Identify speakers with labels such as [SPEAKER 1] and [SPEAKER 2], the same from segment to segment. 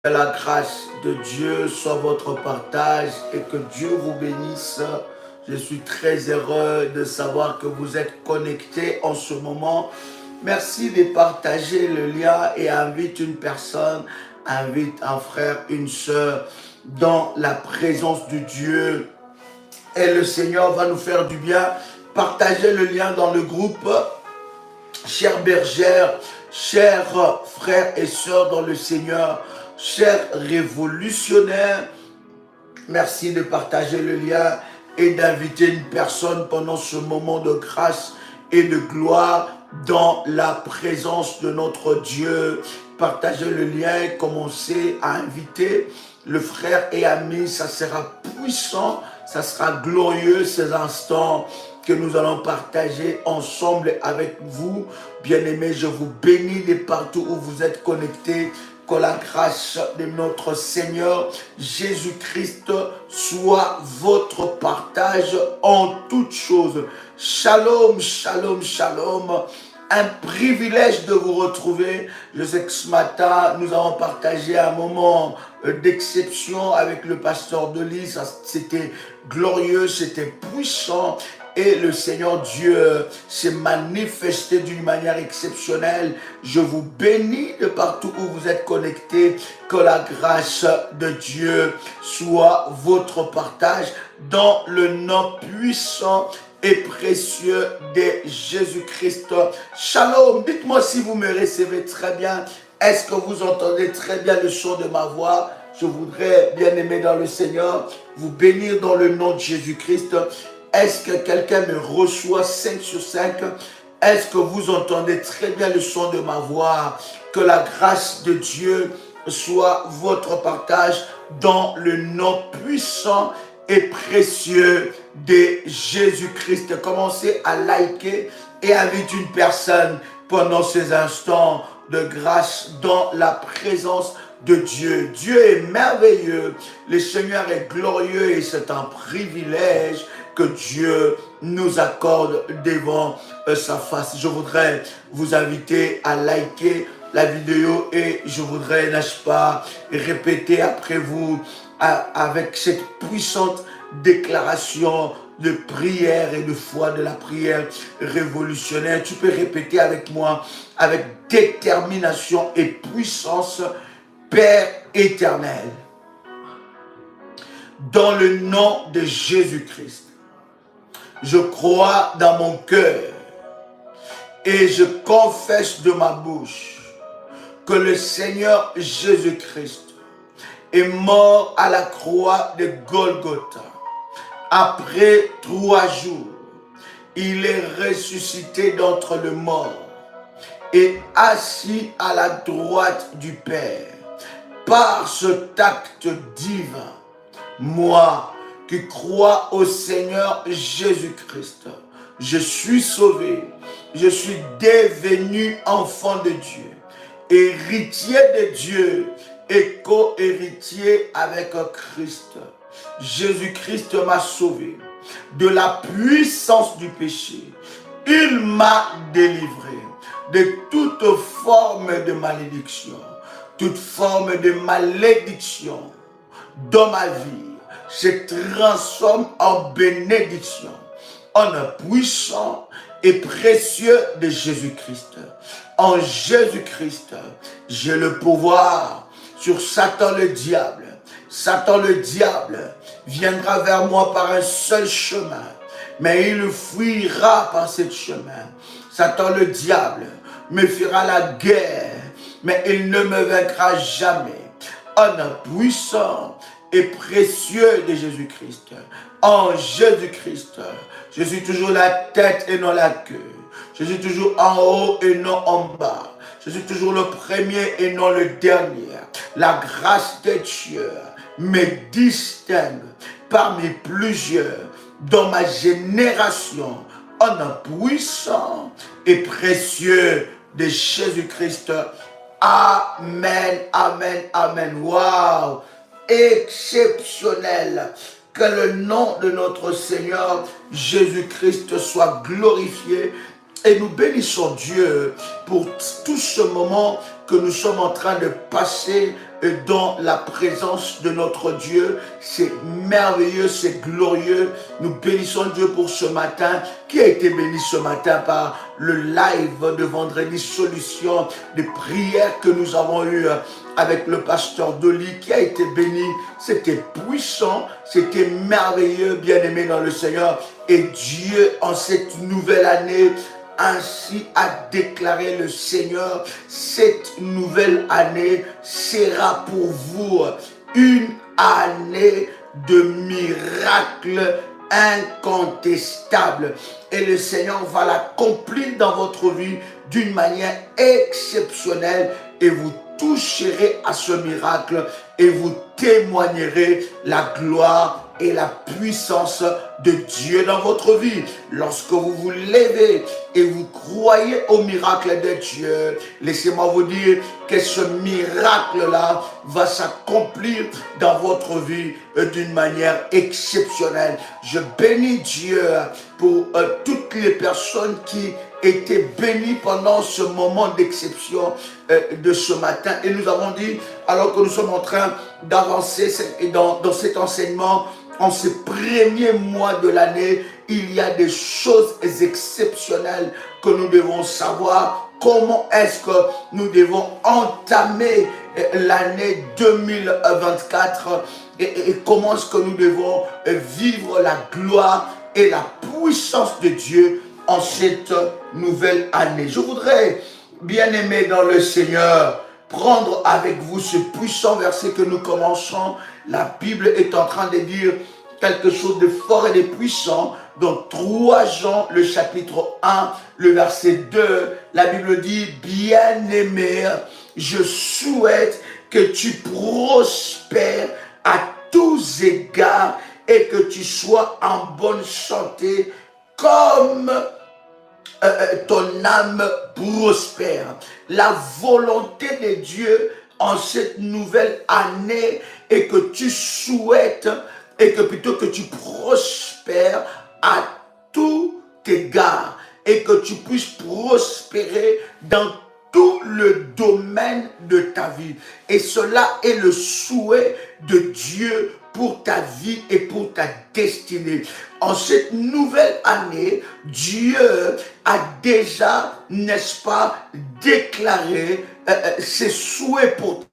[SPEAKER 1] Que la grâce de Dieu soit votre partage et que Dieu vous bénisse. Je suis très heureux de savoir que vous êtes connectés en ce moment. Merci de partager le lien et invite une personne, invite un frère, une sœur dans la présence de Dieu. Et le Seigneur va nous faire du bien. Partagez le lien dans le groupe. Chères bergères, chers frères et sœurs dans le Seigneur, chers révolutionnaires, merci de partager le lien et d'inviter une personne pendant ce moment de grâce et de gloire dans la présence de notre Dieu. Partagez le lien et commencez à inviter le frère et ami. Ça sera puissant, ça sera glorieux ces instants que nous allons partager ensemble avec vous. Bien-aimés, je vous bénis de partout où vous êtes connectés. Que la grâce de notre Seigneur Jésus-Christ soit votre partage en toutes choses. Shalom, shalom, shalom. Un privilège de vous retrouver. Je sais que ce matin, nous avons partagé un moment d'exception avec le pasteur Delis. C'était glorieux, c'était puissant. Et le Seigneur Dieu s'est manifesté d'une manière exceptionnelle. Je vous bénis de partout où vous êtes connectés. Que la grâce de Dieu soit votre partage dans le nom puissant et précieux de Jésus-Christ. Shalom, dites-moi si vous me recevez très bien. Est-ce que vous entendez très bien le son de ma voix? Je voudrais, bien aimé dans le Seigneur, vous bénir dans le nom de Jésus-Christ. Est-ce que quelqu'un me reçoit 5 sur 5? Est-ce que vous entendez très bien le son de ma voix? Que la grâce de Dieu soit votre partage dans le nom puissant et précieux de Jésus-Christ. Commencez à liker et invite une personne pendant ces instants de grâce dans la présence de Dieu. Dieu est merveilleux, le Seigneur est glorieux et c'est un privilège que Dieu nous accorde devant sa face. Je voudrais vous inviter à liker la vidéo et je voudrais, n'est-ce pas, répéter après vous avec cette puissante déclaration de prière et de foi de la prière révolutionnaire. Tu peux répéter avec moi, avec détermination et puissance: Père éternel, dans le nom de Jésus-Christ, je crois dans mon cœur et je confesse de ma bouche que le Seigneur Jésus-Christ est mort à la croix de Golgotha. Après 3 jours, il est ressuscité d'entre les morts et assis à la droite du Père. Par cet acte divin, moi qui crois au Seigneur Jésus-Christ, je suis sauvé, je suis devenu enfant de Dieu, héritier de Dieu et co-héritier avec Christ. Jésus-Christ m'a sauvé de la puissance du péché. Il m'a délivré de toute forme de malédiction, toute forme de malédiction dans ma vie se transforme en bénédiction, en un puissant et précieux de Jésus-Christ. En Jésus-Christ, j'ai le pouvoir sur Satan le diable. Satan le diable viendra vers moi par un seul chemin, mais il fuira par ce chemin. Satan le diable me fera la guerre, mais il ne me vaincra jamais. En un puissant et précieux de Jésus-Christ. En Jésus-Christ, je suis toujours la tête et non la queue. Je suis toujours en haut et non en bas. Je suis toujours le premier et non le dernier. La grâce de Dieu me distingue parmi plusieurs dans ma génération en un puissant et précieux de Jésus-Christ. Amen, amen, amen. Waouh! Exceptionnel. Que le nom de notre Seigneur Jésus-Christ soit glorifié. Et nous bénissons Dieu pour tout ce moment que nous sommes en train de passer dans la présence de notre Dieu. C'est merveilleux, c'est glorieux. Nous bénissons Dieu pour ce matin, qui a été béni ce matin par le live de Vendredi Solution, des prières que nous avons eues avec le pasteur Dolly, qui a été béni. C'était puissant, c'était merveilleux, bien-aimé dans le Seigneur. Et Dieu, en cette nouvelle année, ainsi a déclaré le Seigneur, cette nouvelle année sera pour vous une année de miracles incontestables. Et le Seigneur va l'accomplir dans votre vie d'une manière exceptionnelle et vous toucherez à ce miracle et vous témoignerez la gloire et la puissance de Dieu dans votre vie. Lorsque vous vous levez et vous croyez au miracle de Dieu, laissez-moi vous dire que ce miracle-là va s'accomplir dans votre vie d'une manière exceptionnelle. Je bénis Dieu pour toutes les personnes qui étaient bénies pendant ce moment d'exception de ce matin. Et nous avons dit, alors que nous sommes en train d'avancer dans cet enseignement, en ces premiers mois de l'année, il y a des choses exceptionnelles que nous devons savoir. Comment est-ce que nous devons entamer l'année 2024 et comment est-ce que nous devons vivre la gloire et la puissance de Dieu en cette nouvelle année. Je voudrais, bien aimé dans le Seigneur, prendre avec vous ce puissant verset que nous commençons. La Bible est en train de dire quelque chose de fort et de puissant. Dans 3 Jean, le chapitre 1, le verset 2, la Bible dit, bien-aimé, je souhaite que tu prospères à tous égards et que tu sois en bonne santé comme ton âme prospère. La volonté de Dieu en cette nouvelle année est que tu souhaites et que plutôt que tu prospères à tout égard et que tu puisses prospérer dans tout le domaine de ta vie. Et cela est le souhait de Dieu pour ta vie et pour ta destinée. En cette nouvelle année, Dieu a déjà, n'est-ce pas, déclaré ses souhaits pour toi.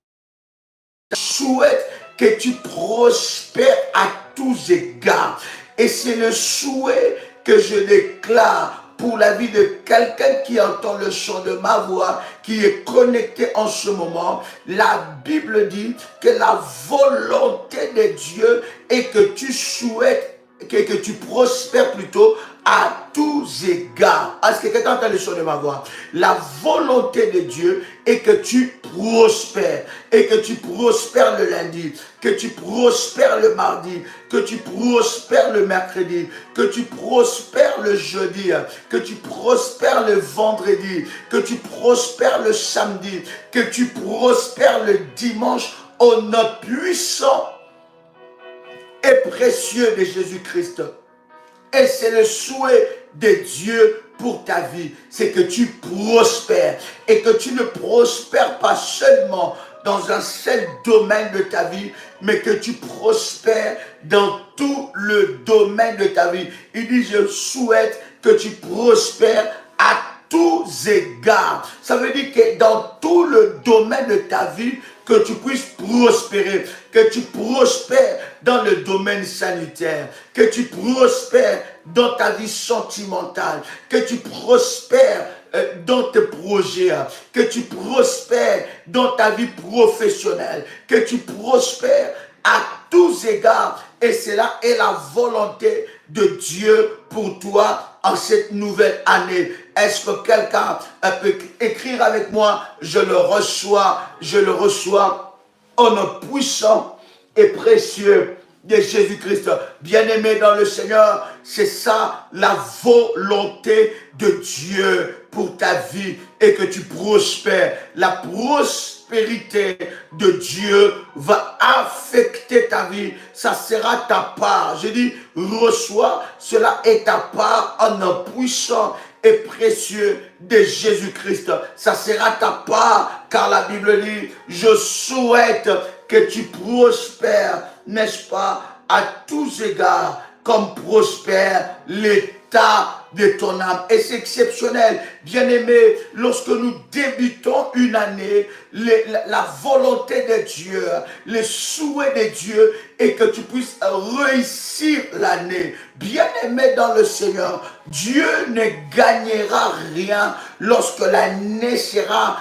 [SPEAKER 1] Souhaite que tu prospères à tous égards. Et c'est le souhait que je déclare pour la vie de quelqu'un qui entend le chant de ma voix, qui est connecté en ce moment. La Bible dit que la volonté de Dieu est que tu souhaites, que tu prospères plutôt à tous égards. Est-ce que quelqu'un entend le chant de ma voix? La volonté de Dieu est que tu prospères. Et que tu prospères le lundi, que tu prospères le mardi, que tu prospères le mercredi, que tu prospères le jeudi, que tu prospères le vendredi, que tu prospères le samedi, que tu prospères le dimanche au nom puissant et précieux de Jésus-Christ. Et c'est le souhait de Dieu pour ta vie, c'est que tu prospères et que tu ne prospères pas seulement dans un seul domaine de ta vie, mais que tu prospères dans tout le domaine de ta vie. Il dit, je souhaite que tu prospères à tous égards. Ça veut dire que dans tout le domaine de ta vie, que tu puisses prospérer, que tu prospères dans le domaine sanitaire, que tu prospères dans ta vie sentimentale, que tu prospères dans tes projets, que tu prospères dans ta vie professionnelle, que tu prospères à tous égards. Et cela est la volonté de Dieu pour toi en cette nouvelle année. Est-ce que quelqu'un peut écrire avec moi? Je le reçois au nom puissant et précieux de Jésus-Christ. Bien-aimé dans le Seigneur, c'est ça la volonté de Dieu pour ta vie et que tu prospères. La prospérité de Dieu va affecter ta vie. Ça sera ta part. Je dis, reçois, cela est ta part en nom puissant et précieux de Jésus-Christ. Ça sera ta part, car la Bible dit, je souhaite que tu prospères, n'est-ce pas, à tous égards, comme prospère l'état de ton âme. Et c'est exceptionnel, bien-aimé, lorsque nous débutons une année, la volonté de Dieu, le souhait de Dieu est que tu puisses réussir l'année. Bien-aimé dans le Seigneur, Dieu ne gagnera rien lorsque l'année sera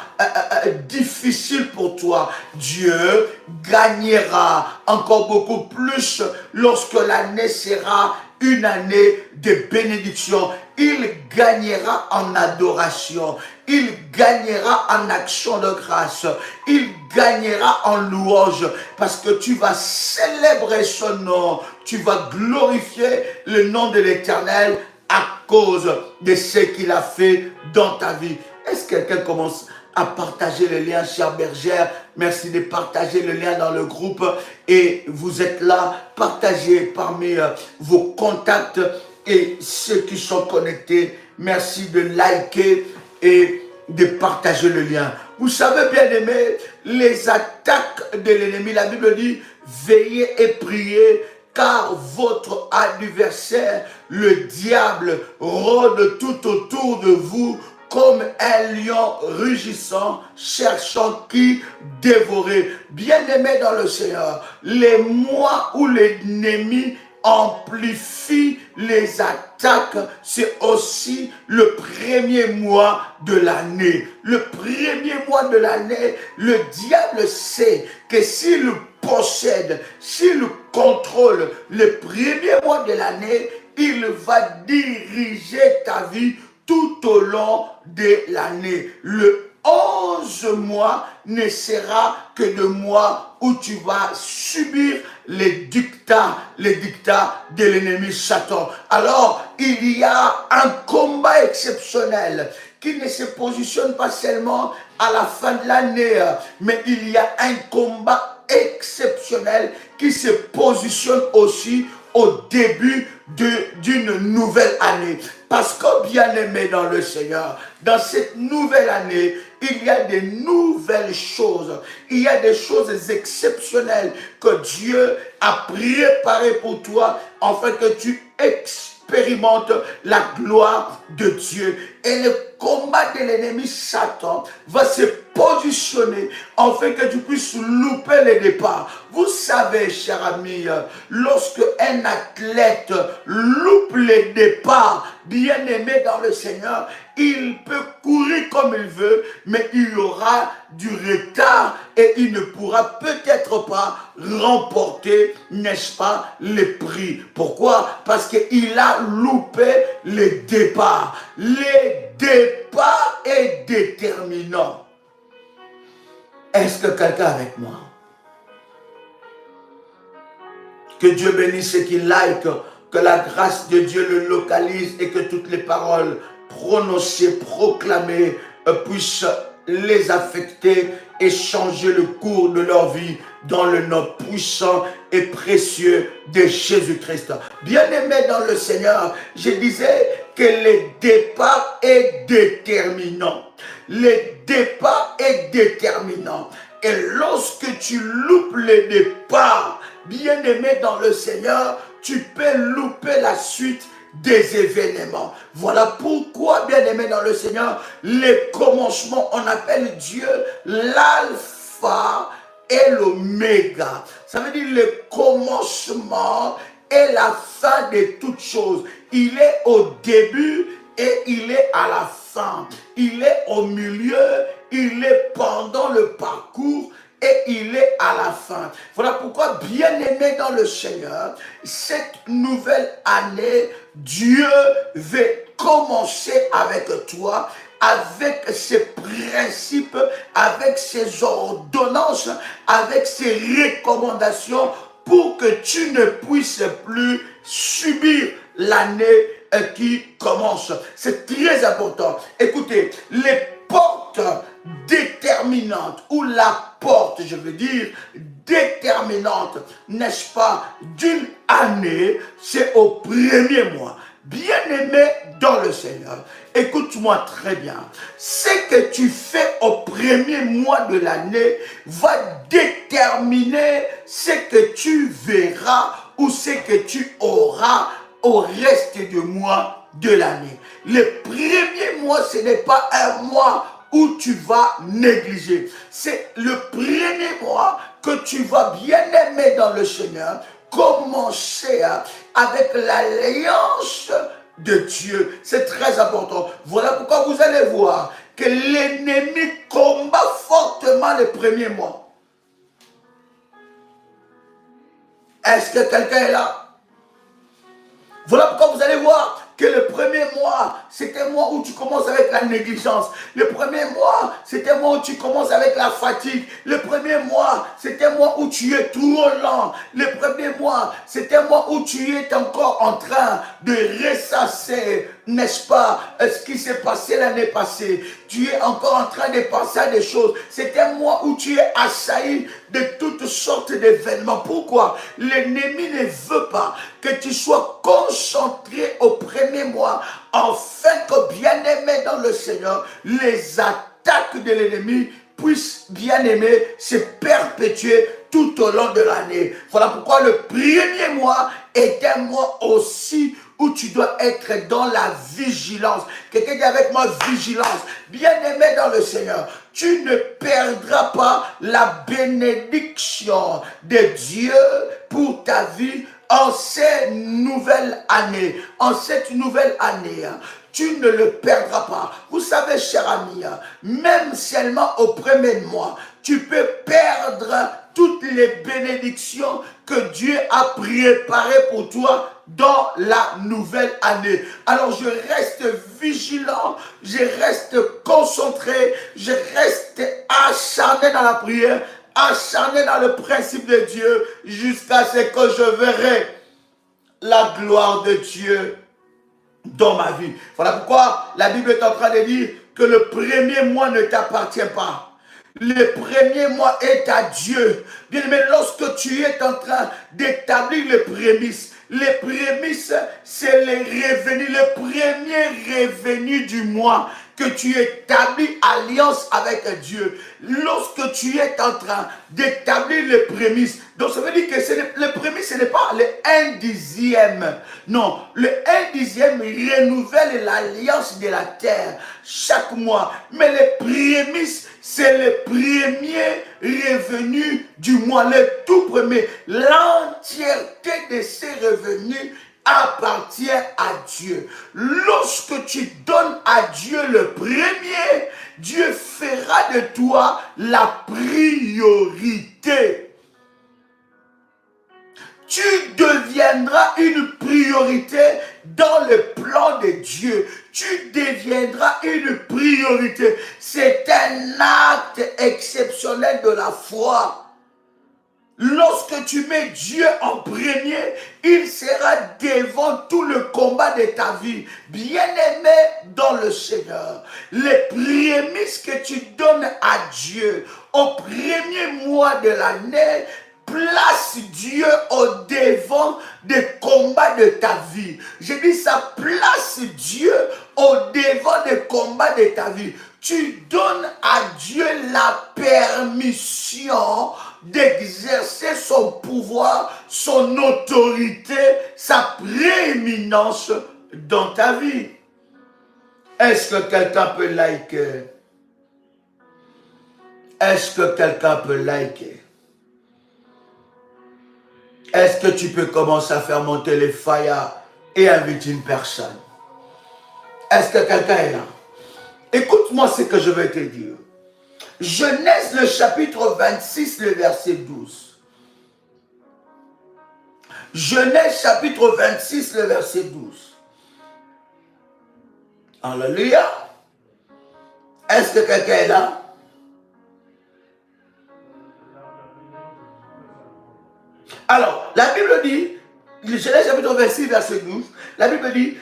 [SPEAKER 1] difficile pour toi. Dieu gagnera encore beaucoup plus lorsque l'année sera une année de bénédiction. Il gagnera en adoration. Il gagnera en action de grâce. Il gagnera en louange. Parce que tu vas célébrer son nom. Tu vas glorifier le nom de l'Éternel à cause de ce qu'il a fait dans ta vie. Est-ce que quelqu'un commence à partager le lien, chère bergère? Merci de partager le lien dans le groupe. Et vous êtes là, partagez parmi vos contacts et ceux qui sont connectés. Merci de liker et de partager le lien. Vous savez, bien aimé, les attaques de l'ennemi, la Bible dit, veillez et priez, car votre adversaire, le diable, rôde tout autour de vous comme un lion rugissant, cherchant qui dévorer. Bien-aimé dans le Seigneur, les mois où l'ennemi amplifie les attaques, c'est aussi le premier mois de l'année. Le premier mois de l'année, le diable sait que s'il possède, s'il contrôle le premier mois de l'année, il va diriger ta vie tout au long de l'année. Le 11 mois ne sera que de mois où tu vas subir les dictats de l'ennemi Satan. Alors, il y a un combat exceptionnel qui ne se positionne pas seulement à la fin de l'année, mais il y a un combat exceptionnel qui se positionne aussi au début d'une nouvelle année. Parce que, bien-aimé dans le Seigneur, dans cette nouvelle année, il y a des nouvelles choses. Il y a des choses exceptionnelles que Dieu a préparées pour toi, afin que tu expérimentes la gloire de Dieu. Et le combat de l'ennemi Satan va se positionner afin que tu puisses louper les départs. Vous savez, cher ami, lorsque un athlète loupe les départs, bien aimé dans le Seigneur, il peut courir comme il veut, mais il y aura du retard et il ne pourra peut-être pas remporter, n'est-ce pas, les prix. Pourquoi? Parce qu'il a loupé les départs. Les départs est déterminant. Est-ce que quelqu'un est avec moi? Que Dieu bénisse ceux qui like, que la grâce de Dieu le localise et que toutes les paroles prononcées, proclamées puissent les affecter et changer le cours de leur vie dans le nom puissant et précieux de Jésus-Christ. Bien-aimé dans le Seigneur, je disais que le départ est déterminant. Le départ est déterminant. Et lorsque tu loupes le départ, bien-aimé dans le Seigneur, tu peux louper la suite des événements. Voilà pourquoi, bien-aimé dans le Seigneur, les commencements, on appelle Dieu l'alpha et l'oméga. Ça veut dire le commencement et la fin de toutes choses. Il est au début et il est à la fin. Il est au milieu, il est pendant le parcours et il est à la fin. Voilà pourquoi, bien-aimé dans le Seigneur, cette nouvelle année, Dieu veut commencer avec toi, avec ses principes, avec ses ordonnances, avec ses recommandations, pour que tu ne puisses plus subir l'année qui commence. C'est très important. Écoutez, les portes déterminantes, ou la porte, je veux dire, déterminante, n'est-ce pas, d'une année, c'est au premier mois. Bien-aimé dans le Seigneur, écoute-moi très bien. Ce que tu fais au premier mois de l'année va déterminer ce que tu verras ou ce que tu auras au reste du mois de l'année. Le premier mois, ce n'est pas un mois où tu vas négliger. C'est le premier mois que tu vas bien aimer dans le Seigneur, commencer avec l'alliance de Dieu. C'est très important. Voilà pourquoi vous allez voir que l'ennemi combat fortement les premiers mois. Est-ce que quelqu'un est là? Voilà pourquoi vous allez voir que le premier mois, c'était un mois où tu commences avec la négligence. Le premier mois, c'était un mois où tu commences avec la fatigue. Le premier mois, c'était un mois où tu es trop lent. Le premier mois, c'était un mois où tu es encore en train de ressasser, n'est-ce pas, ce qui s'est passé l'année passée. Tu es encore en train de penser à des choses. C'est un mois où tu es assailli de toutes sortes d'événements. Pourquoi? L'ennemi ne veut pas que tu sois concentré au premier mois, afin que, bien-aimé dans le Seigneur, les attaques de l'ennemi puissent, bien-aimé, se perpétuer tout au long de l'année. Voilà pourquoi le premier mois est un mois aussi où tu dois être dans la vigilance. Quelqu'un dit avec moi, vigilance. Bien-aimé dans le Seigneur, tu ne perdras pas la bénédiction de Dieu pour ta vie en cette nouvelle année. En cette nouvelle année, tu ne le perdras pas. Vous savez, cher ami, même seulement au premier mois, tu peux perdre toutes les bénédictions que Dieu a préparées pour toi dans la nouvelle année. Alors je reste vigilant, je reste concentré, je reste acharné dans la prière, acharné dans le principe de Dieu, jusqu'à ce que je verrai la gloire de Dieu dans ma vie. Voilà pourquoi la Bible est en train de dire que le premier mois ne t'appartient pas. Le premier mois est à Dieu. Bien aimé, lorsque tu es en train d'établir les prémices, c'est les revenus, le premier revenu du mois que tu établis alliance avec Dieu. Lorsque tu es en train d'établir les prémices, donc ça veut dire que le prémices, ce n'est pas le 1/10. Non, le 1/10 renouvelle l'alliance de la terre chaque mois. Mais les prémices, c'est le premier revenu du mois, le tout premier. L'entièreté de ces revenus appartient à Dieu. Lorsque tu donnes à Dieu le premier, Dieu fera de toi la priorité. Tu deviendras une priorité dans le plan de Dieu. Tu deviendras une priorité. C'est un acte exceptionnel de la foi. Lorsque tu mets Dieu en premier, il sera devant tout le combat de ta vie. Bien-aimé dans le Seigneur, les prémices que tu donnes à Dieu au premier mois de l'année, place Dieu au devant des combats de ta vie. Je dis ça, place Dieu au devant des combats de ta vie. Tu donnes à Dieu la permission d'exercer son pouvoir, son autorité, sa prééminence dans ta vie. Est-ce que quelqu'un peut liker? Est-ce que quelqu'un peut liker? Est-ce que tu peux commencer à faire monter les fire et inviter une personne? Est-ce que quelqu'un est là? Écoute-moi ce que je vais te dire. Genèse, le chapitre 26, le verset 12. Genèse, chapitre 26, le verset 12. Alléluia. Est-ce que quelqu'un est là? Alors, la Bible dit, Genèse chapitre 26, verset 12, la Bible dit,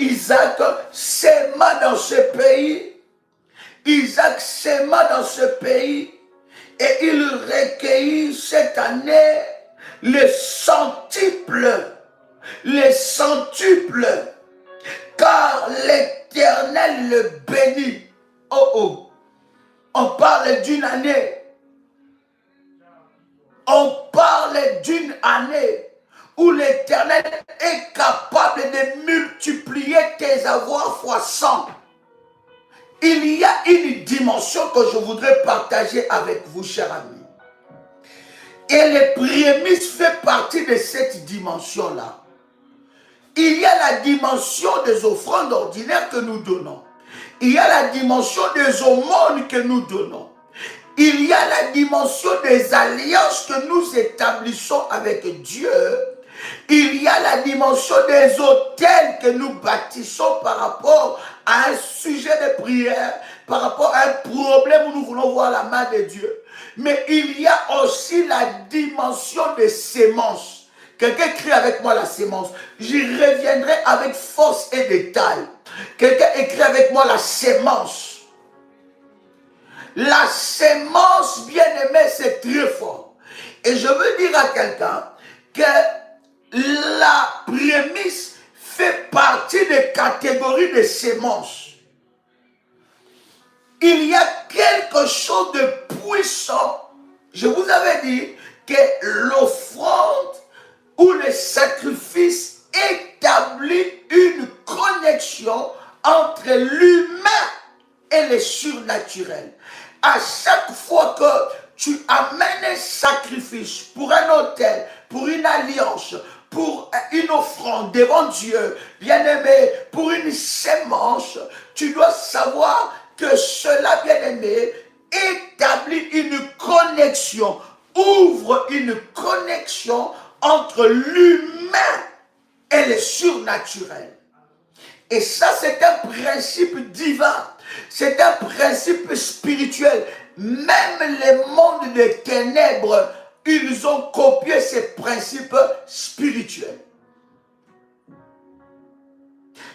[SPEAKER 1] Isaac sème dans ce pays. Isaac sème dans ce pays et il recueillit cette année le centuple les centuples, car l'Éternel le bénit. Oh oh, on parle d'une année. On parle d'une année où l'Éternel est capable de multiplier tes avoirs fois 100. Il y a une dimension que je voudrais partager avec vous, chers amis. Et les prémices fait partie de cette dimension-là. Il y a la dimension des offrandes ordinaires que nous donnons. Il y a la dimension des aumônes que nous donnons. Il y a la dimension des alliances que nous établissons avec Dieu. Il y a la dimension des autels que nous bâtissons par rapport à un sujet de prière, par rapport à un problème où nous voulons voir la main de Dieu. Mais il y a aussi la dimension des sémences. Quelqu'un écrit avec moi la sémence. J'y reviendrai avec force et détail. Quelqu'un écrit avec moi la sémence. La sémence, bien-aimée, c'est très fort. Et je veux dire à quelqu'un que la prémisse fait partie des catégories de sémences. Il y a quelque chose de puissant. Je vous avais dit que l'offrande ou le sacrifice établit une connexion entre l'humain et le surnaturel. À chaque fois que tu amènes un sacrifice pour un autel, pour une alliance, pour une offrande devant Dieu, bien-aimé, pour une sémence, tu dois savoir que cela, bien-aimé, établit une connexion, ouvre une connexion entre l'humain et le surnaturel. Et ça, c'est un principe divin. C'est un principe spirituel. Même les mondes des ténèbres, ils ont copié ces principes spirituels.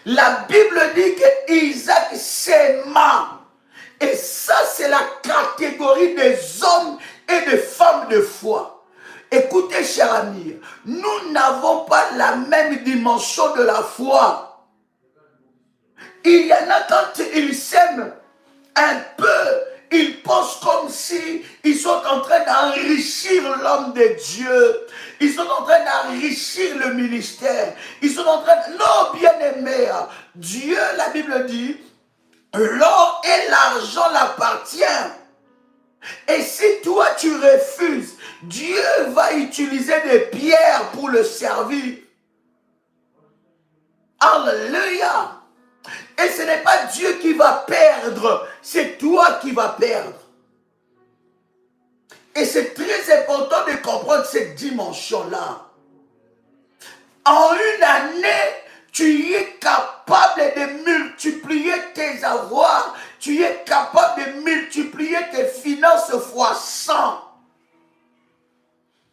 [SPEAKER 1] La Bible dit que Isaac s'aima. Et ça, c'est la catégorie des hommes et des femmes de foi. Écoutez, chers amis, nous n'avons pas la même dimension de la foi. Il y en a quand ils s'aiment un peu, ils pensent comme si ils sont en train d'enrichir l'homme de Dieu. Ils sont en train d'enrichir le ministère. Ils sont en train de... Non, bien-aimé, Dieu, la Bible dit, l'or et l'argent l'appartiennent. Et si toi tu refuses, Dieu va utiliser des pierres pour le servir. Alléluia. Et ce n'est pas Dieu qui va perdre, c'est toi qui vas perdre. Et c'est très important de comprendre cette dimension-là. En une année, tu es capable de multiplier tes avoirs, tu es capable de multiplier tes finances fois 100.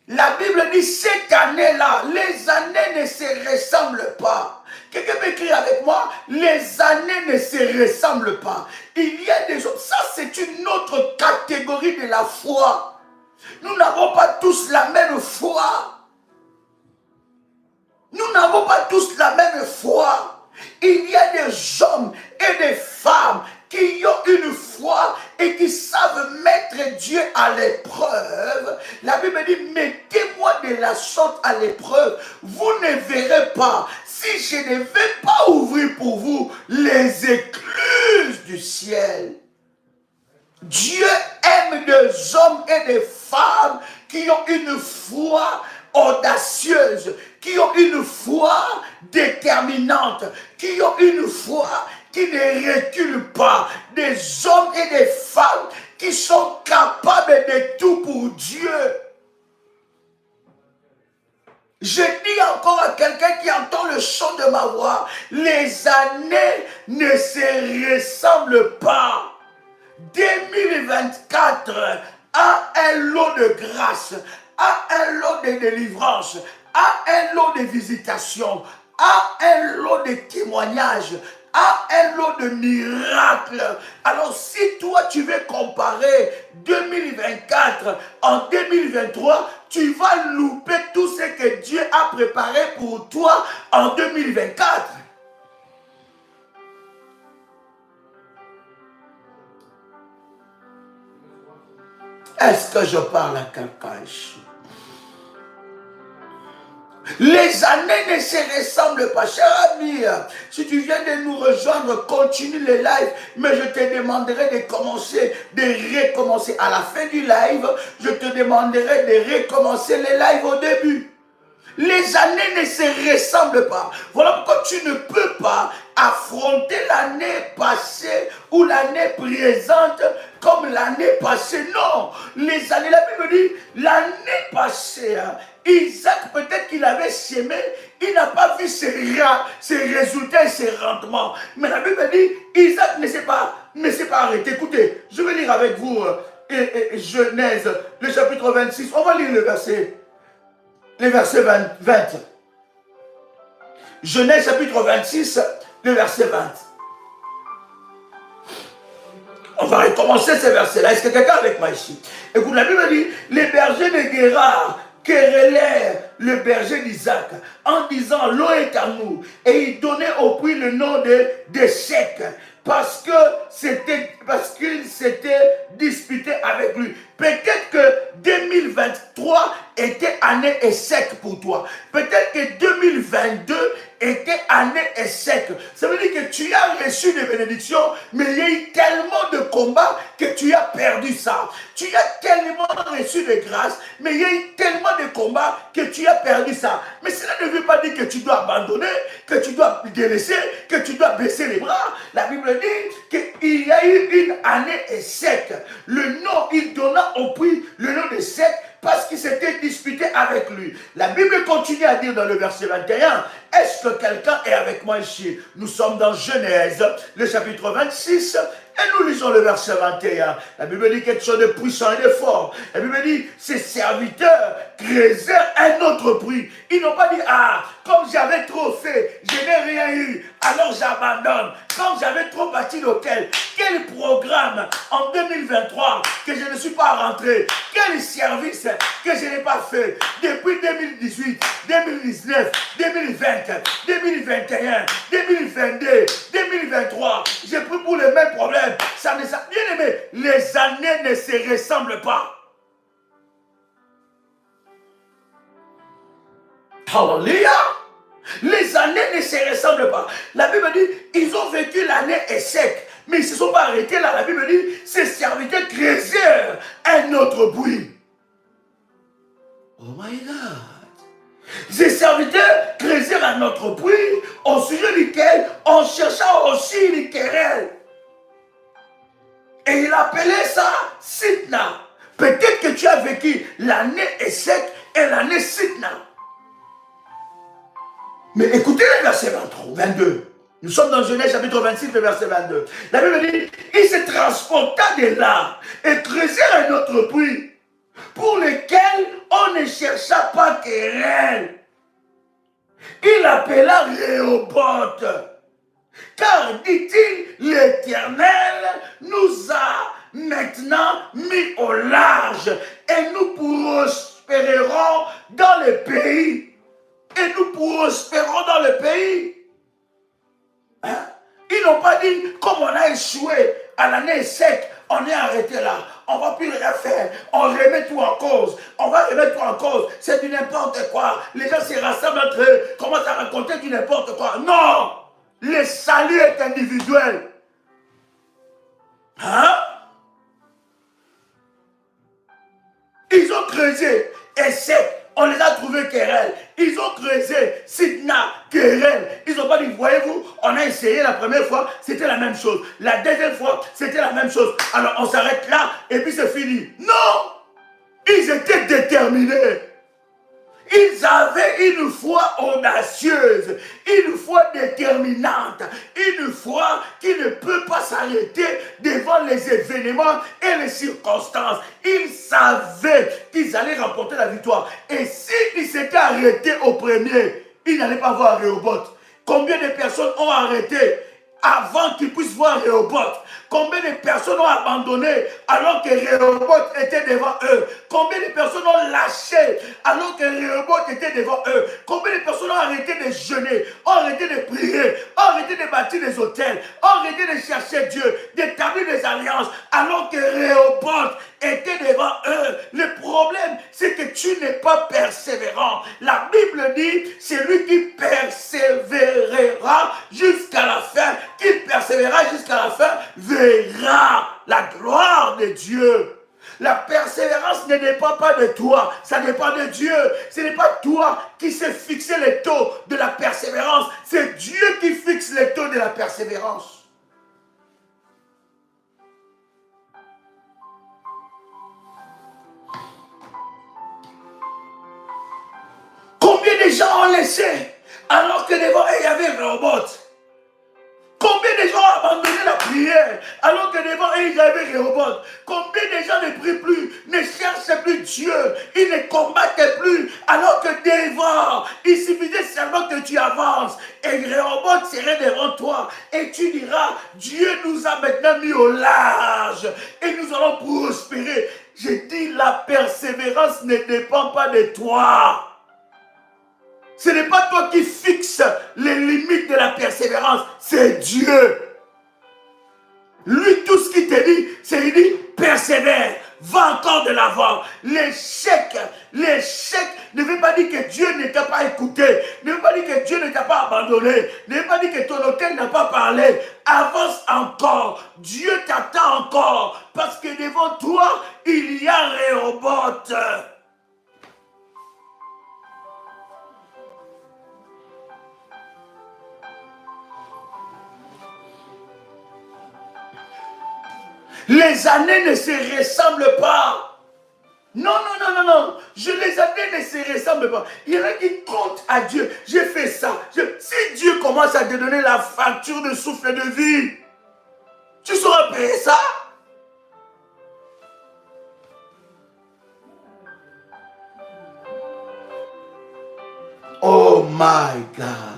[SPEAKER 1] La Bible dit, cette année-là, les années ne se ressemblent pas. Quelqu'un peut écrire avec moi, les années ne se ressemblent pas. Il y a des choses, ça c'est une autre catégorie de la foi. Nous n'avons pas tous la même foi. Nous n'avons pas tous la même foi. Il y a des hommes et des femmes qui ont une foi et qui savent mettre Dieu à l'épreuve. La Bible dit, mettez-moi de la sorte à l'épreuve. Vous ne verrez pas, si je ne vais pas ouvrir pour vous les écluses du ciel. Dieu aime des hommes et des femmes qui ont une foi audacieuse, qui ont une foi déterminante, qui ont une foi qui ne recule pas, des hommes et des femmes qui sont capables de tout pour Dieu. Je dis encore à quelqu'un qui entend le son de ma voix, les années ne se ressemblent pas. 2024 a un lot de grâce, a un lot de délivrance, a un lot de visitation, a un lot de témoignages, a un lot de miracles. Alors si toi tu veux comparer 2024 en 2023, tu vas louper tout ce que Dieu a préparé pour toi en 2024. Est-ce que je parle à quelqu'un ici? Les années ne se ressemblent pas. Cher ami, si tu viens de nous rejoindre, continue le live, mais je te demanderai de recommencer. À la fin du live, je te demanderai de recommencer le live au début. Les années ne se ressemblent pas. Voilà pourquoi tu ne peux pas affronter l'année passée ou l'année présente comme l'année passée. Non, les années, la Bible dit, l'année passée, Isaac, peut-être qu'il avait semé, il n'a pas vu ses résultats et ses rendements. Mais la Bible dit, Isaac ne s'est pas arrêté. Écoutez, je vais lire avec vous Genèse, le chapitre 26. On va lire le verset 20. Genèse chapitre 26, le verset 20. On va recommencer ces versets-là. Est-ce que quelqu'un est avec moi ici? Écoute, la Bible dit, les bergers de Guérard querellèrent le berger d'Isaac en disant, l'eau est à nous. Et il donnait au puits le nom de Sec, parce qu'il s'était disputé avec lui. Peut-être que 2023 était année et sec pour toi. Peut-être que 2022 était année et sec. Ça veut dire que tu as reçu des bénédictions, mais il y a eu tellement de combats que tu as perdu ça. Tu as tellement reçu de grâce, mais il y a eu tellement de combats que tu as perdu ça. Mais cela ne veut pas dire que tu dois abandonner, que tu dois délaisser, que tu dois baisser les bras. La Bible dit qu'il y a eu une année et sec. Le nom, il donna au puits le nom de Sec parce qu'il s'était disputé avec lui. La Bible continue à dire dans le verset 21, est-ce que quelqu'un est avec moi ici? Nous sommes dans Genèse, le chapitre 26, et nous lisons le verset 21. La Bible dit quelque chose de puissant et de fort. La Bible dit, ses serviteurs creusèrent un autre puits. Ils n'ont pas dit, ah, comme j'avais trop fait, je n'ai rien eu, alors j'abandonne. Comme j'avais trop bâti l'hôtel, quel programme en 2023 que je ne suis pas rentré, quel service que je n'ai pas fait depuis 2018, 2019, 2020, 2021, 2022, 2023. J'ai pris pour les mêmes problèmes. Ça ne s'est bien aimé. Les années ne se ressemblent pas. Alléluia. Les années ne se ressemblent pas. La Bible dit, ils ont vécu l'année et sec. Mais ils ne se sont pas arrêtés là. La Bible dit, ces serviteurs creusèrent un autre puits. Oh my God. Ces serviteurs creusèrent un autre puits au sujet duquel on chercha aussi une querelle. Et il appelait ça Sitna. Peut-être que tu as vécu l'année et sec et l'année Sitna. Mais écoutez le verset 22. Nous sommes dans Genèse chapitre 26, le verset 22. La Bible dit, il se transporta de là et creusèrent un autre puits pour lequel on ne chercha pas querelle. Il appela Rehoboth. Car, dit-il, l'Éternel nous a maintenant mis au large et nous prospérerons dans le pays. Et nous prospérons dans le pays. Hein? Ils n'ont pas dit, comme on a échoué à l'année sec, on est arrêté là. On ne va plus rien faire. On remet tout en cause. On va remettre tout en cause. C'est du n'importe quoi. Les gens se rassemblent entre eux, commencent à raconter du n'importe quoi. Non! Le salut est individuel. Hein? Ils ont creusé et sec. On les a trouvés querelle. Ils ont creusé Sitna, querelle. Ils n'ont pas dit, voyez-vous, on a essayé la première fois, c'était la même chose. La deuxième fois, c'était la même chose. Alors on s'arrête là et puis c'est fini. Non! Ils étaient déterminés. Ils avaient une foi audacieuse, une foi déterminante, une foi qui ne peut pas s'arrêter devant les événements et les circonstances. Ils savaient qu'ils allaient remporter la victoire. Et s'ils s'étaient arrêtés au premier, ils n'allaient pas voir Rehoboth. Combien de personnes ont arrêté avant qu'ils puissent voir Rehoboth. Combien de personnes ont abandonné alors que Rehoboth était devant eux? Combien de personnes ont lâché alors que Rehoboth était devant eux? Combien de personnes ont arrêté de jeûner, ont arrêté de prier, ont arrêté de bâtir des hôtels, ont arrêté de chercher Dieu, d'établir des alliances alors que Rehoboth était devant eux? Le problème, c'est que tu n'es pas persévérant. La Bible dit, celui qui persévérera jusqu'à la fin, qui persévérera jusqu'à la fin, verra la gloire de Dieu. La persévérance ne dépend pas de toi, ça dépend de Dieu. Ce n'est pas toi qui sais fixer les taux de la persévérance, c'est Dieu qui fixe les taux de la persévérance. Combien de gens ont laissé alors que devant eux il y avait Rehoboth? Combien de gens ont abandonné la prière alors que devant eux il y avait Rehoboth? Combien de gens ne prient plus, ne cherchent plus Dieu, ils ne combattent plus alors que devant il suffisait seulement que tu avances et Rehoboth serait devant toi et tu diras Dieu nous a maintenant mis au large et nous allons prospérer. Je dis la persévérance ne dépend pas de toi. Ce n'est pas toi qui fixes les limites de la persévérance, c'est Dieu. Lui, tout ce qu'il te dit, c'est qu'il dit, persévère, va encore de l'avant. L'échec ne veut pas dire que Dieu ne t'a pas écouté, ne veut pas dire que Dieu ne t'a pas abandonné, ne veut pas dire que ton hôtel n'a pas parlé. Avance encore, Dieu t'attend encore, parce que devant toi, il y a Rehoboth. Les années ne se ressemblent pas. Non. Les années ne se ressemblent pas. Il y en a qui comptent à Dieu. J'ai fait ça. Si Dieu commence à te donner la facture de souffle de vie, tu sauras payer ça. Oh my God.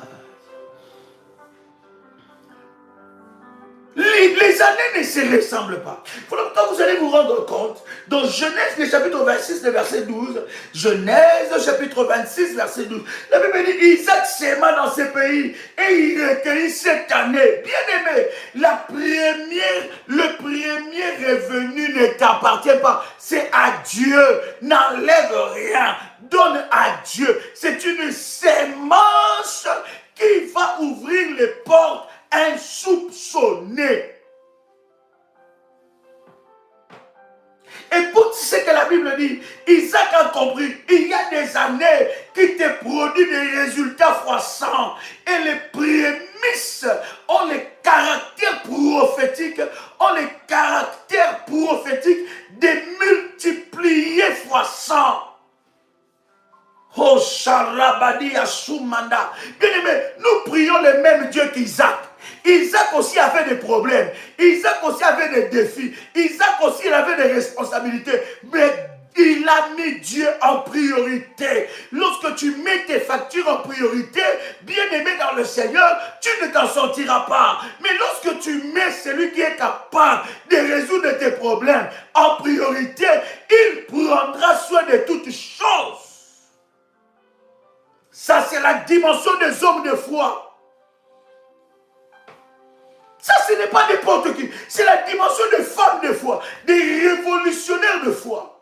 [SPEAKER 1] Les années ne se ressemblent pas. Quand vous allez vous rendre compte, dans Genèse, le chapitre 26, le verset 12, Genèse, chapitre 26, verset 12, la Bible dit, Isaac s'aima dans ce pays et il recueillit cette année. Bien aimé, le premier revenu ne t'appartient pas. C'est à Dieu. N'enlève rien. Donne à Dieu. C'est une sémence qui va ouvrir les portes insoupçonné. Et pour ce que la Bible dit, Isaac a compris, il y a des années qui te produisent des résultats croissants. Et les prémices ont les caractères prophétiques, de multiplier croissants. Oh, Sharabadi Asumanda. Bien aimé, nous prions le même Dieu qu'Isaac. Isaac aussi avait des problèmes. Isaac aussi avait des défis. Isaac aussi il avait des responsabilités. Mais il a mis Dieu en priorité. Lorsque tu mets tes factures en priorité, bien aimé dans le Seigneur, tu ne t'en sortiras pas. Mais lorsque tu mets celui qui est capable de résoudre tes problèmes en priorité, il prendra soin de toutes choses. Ça, c'est la dimension des hommes de foi. Ça, ce n'est pas n'importe qui. C'est la dimension des femmes de foi, des révolutionnaires de foi.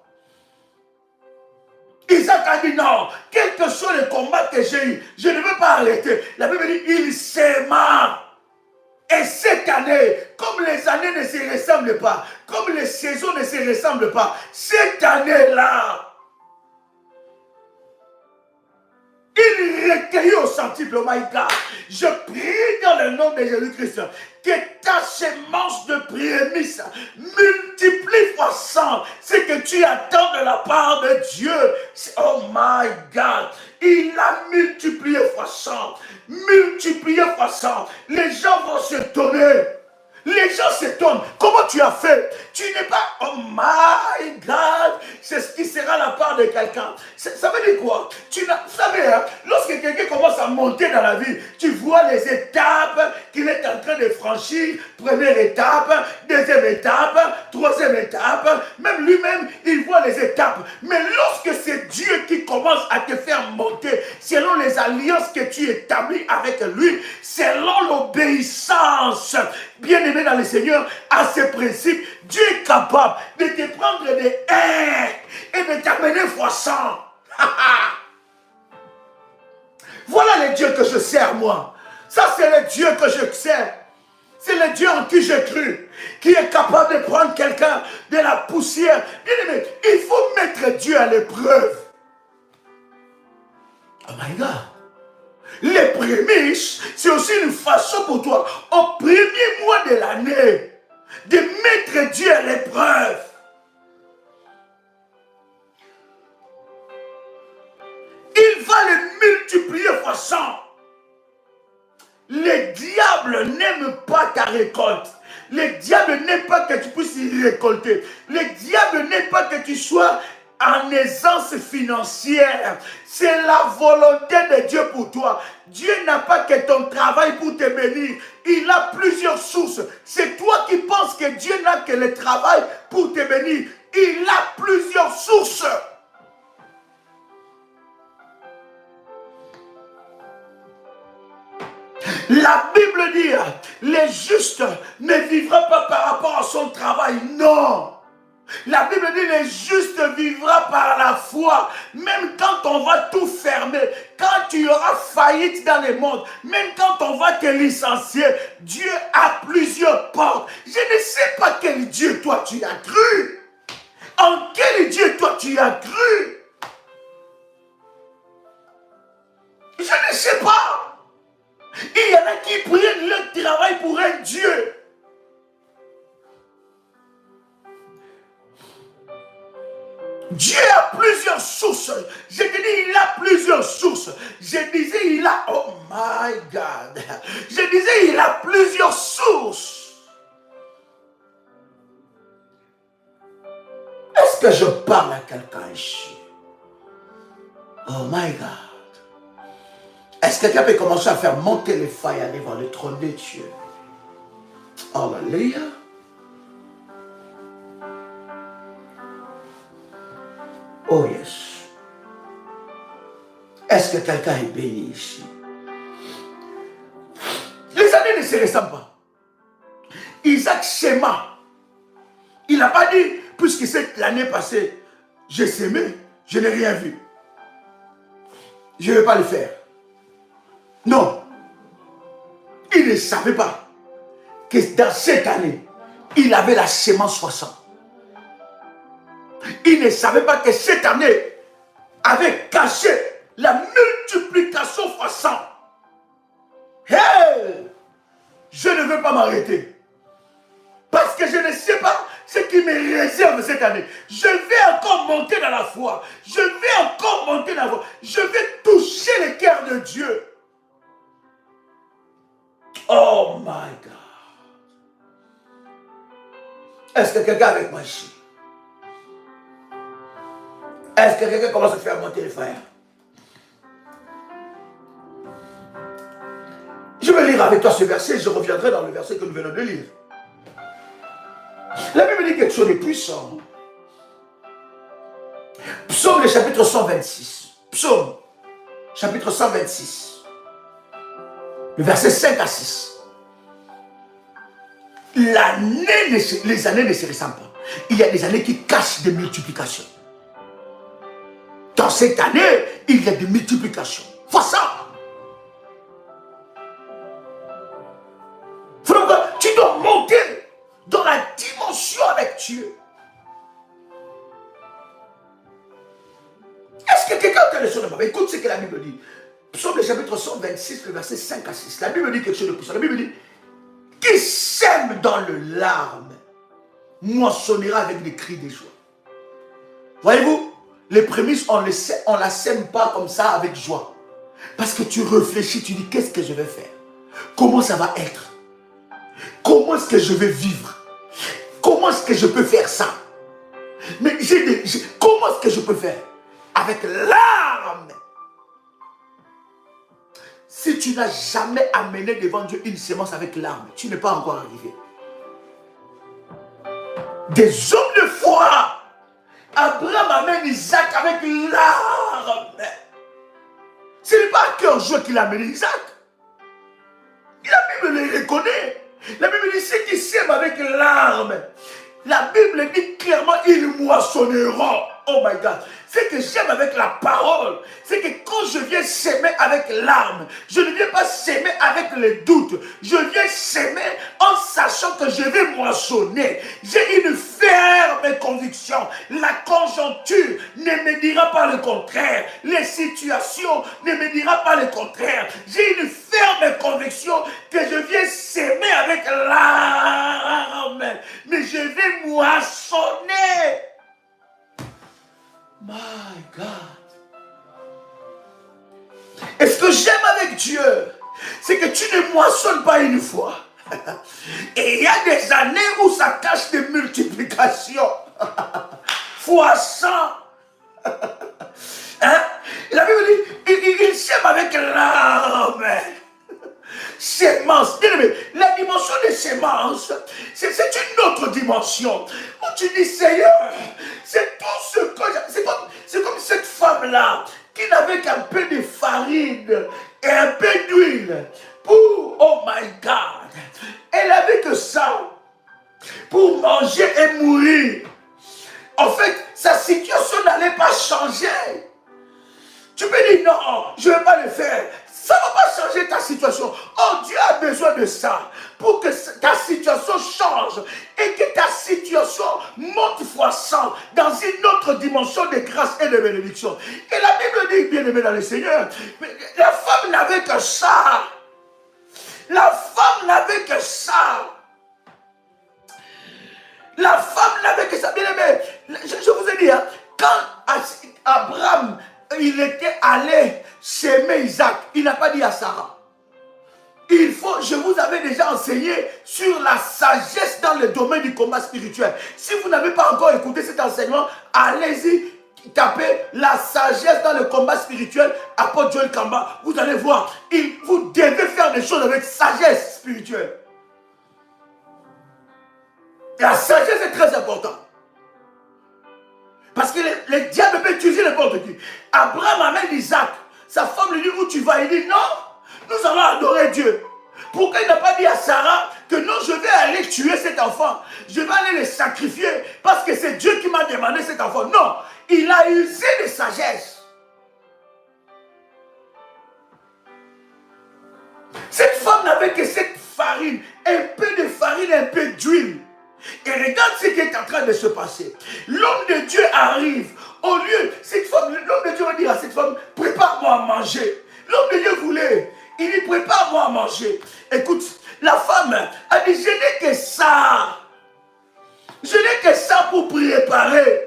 [SPEAKER 1] Isaac a dit non, quel que soit le combat que j'ai eu, je ne veux pas arrêter. La Bible dit, il s'aima. Et cette année, comme les années ne se ressemblent pas, comme les saisons ne se ressemblent pas, cette année-là, il recueillit au centuple, oh my God. Je prie dans le nom de Jésus-Christ que ta sémence de prémices multiplie fois 100 ce que tu attends de la part de Dieu. Oh my God. Il a multiplié fois 100. Multiplié fois 100. Les gens vont se donner. Les gens s'étonnent. Comment tu as fait? Tu n'es pas, oh my God, c'est ce qui sera la part de quelqu'un. Ça veut dire quoi? Vous savez, hein, lorsque quelqu'un commence à monter dans la vie, tu vois les étapes qu'il est en train de franchir. Première étape, deuxième étape, troisième étape. Même lui-même, il voit les étapes. Mais lorsque c'est Dieu qui commence à te faire monter, selon les alliances que tu établis avec lui, selon l'obéissance, bien aimé dans le Seigneur, à ses principes, Dieu est capable de te prendre des 1 et de t'amener fois 100. Voilà le Dieu que je sers, moi. Ça, c'est le Dieu que je sers. C'est le Dieu en qui j'ai cru, qui est capable de prendre quelqu'un de la poussière. Bien aimé, il faut mettre Dieu à l'épreuve. Oh my God. Les prémices, c'est aussi une façon pour toi, au premier mois de l'année, de mettre Dieu à l'épreuve. Il va le multiplier fois 100. Le diable n'aime pas ta récolte. Le diable n'aime pas que tu puisses y récolter. Le diable n'aime pas que tu sois en aisance financière. C'est la volonté de Dieu pour toi. Dieu n'a pas que ton travail pour te bénir. Il a plusieurs sources. C'est toi qui penses que Dieu n'a que le travail pour te bénir. Il a plusieurs sources. La Bible dit, le juste ne vivra pas par rapport à son travail. Non. La Bible dit, le juste vivra par la foi. Même quand on va tout fermer, quand tu auras faillite dans le monde, même quand on va te licencier, Dieu a plusieurs portes. Je ne sais pas quel Dieu toi tu as cru. En quel Dieu toi tu as cru. Je ne sais pas. Il y en a qui prennent leur travail pour un Dieu. Dieu a plusieurs sources. Je te dis, il a plusieurs sources. Je disais, il a... Oh my God. Je disais, il a plusieurs sources. Est-ce que je parle à quelqu'un ici? Oh my God. Est-ce que quelqu'un peut commencer à faire monter les failles devant le trône de Dieu? Alléluia. Oh yes. Est-ce que quelqu'un est béni ici? Les années ne se ressemblent pas. Isaac Shema, il n'a pas dit, puisque cette l'année passée, j'ai sémé, je n'ai rien vu. Je ne vais pas le faire. Non. Il ne savait pas que dans cette année, il avait la sémence 60. Il ne savait pas que cette année avait caché la multiplication fois 100. Hey! Je ne veux pas m'arrêter. Parce que je ne sais pas ce qui me réserve cette année. Je vais encore monter dans la foi. Je vais encore monter dans la foi. Je vais toucher le cœur de Dieu. Oh my God. Est-ce que quelqu'un est avec moi ici? Est-ce que quelqu'un commence à faire monter les frères? Je vais lire avec toi ce verset. Je reviendrai dans le verset que nous venons de lire. La Bible dit quelque chose de puissant. Psaume, le chapitre 126. Psaume, chapitre 126. Le verset 5 à 6. Les années ne se ressemblent pas. Il y a des années qui cachent des multiplications. Dans cette année, il y a des multiplications. Vois ça. Frère, tu dois monter dans la dimension avec Dieu. Est-ce que quelqu'un a le son de ma? Écoute ce que la Bible dit. Psaume le chapitre 126, le verset 5 à 6. La Bible dit quelque chose de puissant. La Bible dit, qui sème dans le larme, moissonnera avec des cris de joie. Voyez-vous, les prémices, on ne la sème pas comme ça avec joie. Parce que tu réfléchis, tu dis, qu'est-ce que je vais faire? Comment ça va être? Comment est-ce que je vais vivre? Comment est-ce que je peux faire ça? Mais comment est-ce que je peux faire? Avec larmes. Si tu n'as jamais amené devant Dieu une sémence avec larmes, tu n'es pas encore arrivé. Des hommes de foi. Abraham amène Isaac avec larmes. Ce n'est pas à cœur joie qu'il amène Isaac. La Bible le reconnaît. La Bible dit ceux qui sèment avec larmes. La Bible dit clairement ils moissonneront. Oh my God. Ce que j'aime avec la parole, c'est que quand je viens s'aimer avec larmes, je ne viens pas s'aimer avec les doutes. Je viens s'aimer en sachant que je vais moissonner. J'ai une ferme conviction. La conjoncture ne me dira pas le contraire. Les situations ne me dira pas le contraire. J'ai une ferme conviction que je viens s'aimer avec larmes. Mais je vais moissonner. My God. Et ce que j'aime avec Dieu, c'est que tu ne moissonnes pas une fois. Et il y a des années où ça cache des multiplications. Fois 100. Hein? La Bible dit, il sème avec larmes. Sémence. La dimension des sémences, c'est une autre dimension. Où tu dis, Seigneur, c'est tout ce que c'est comme cette femme-là qui n'avait qu'un peu de farine et un peu d'huile pour, oh my God, elle avait que ça pour manger et mourir. En fait, sa situation n'allait pas changer. Tu peux dire non, je ne vais pas le faire. Ça ne va pas changer ta situation. Oh, Dieu a besoin de ça pour que ta situation change et que ta situation monte fois 100 dans une autre dimension de grâce et de bénédiction. Et la Bible dit, bien aimé dans le Seigneur, la femme n'avait que ça. La femme n'avait que ça. La femme n'avait que ça. Bien aimé, je vous ai dit, hein, quand Abraham, il était allé s'aimer Isaac, il n'a pas dit à Sarah. Je vous avais déjà enseigné sur la sagesse dans le domaine du combat spirituel. Si vous n'avez pas encore écouté cet enseignement, allez-y, tapez la sagesse dans le combat spirituel, apôtre Joel Kamba, vous allez voir, vous devez faire des choses avec sagesse spirituelle. La sagesse est très importante. Parce que les diables peuvent utiliser n'importe qui. Abraham amène Isaac. Sa femme lui dit où tu vas. Il dit non, nous allons adorer Dieu. Pourquoi il n'a pas dit à Sarah que non, je vais aller tuer cet enfant. Je vais aller le sacrifier parce que c'est Dieu qui m'a demandé cet enfant. Non, il a usé de sagesse. Cette femme n'avait que cette farine, un peu de farine, un peu d'huile. Et regarde ce qui est en train de se passer. L'homme de Dieu arrive. Au lieu, cette femme, l'homme de Dieu va dire à cette femme, prépare-moi à manger. L'homme de Dieu voulait. Il dit, prépare-moi à manger. Écoute, la femme a dit, je n'ai que ça. Je n'ai que ça pour préparer.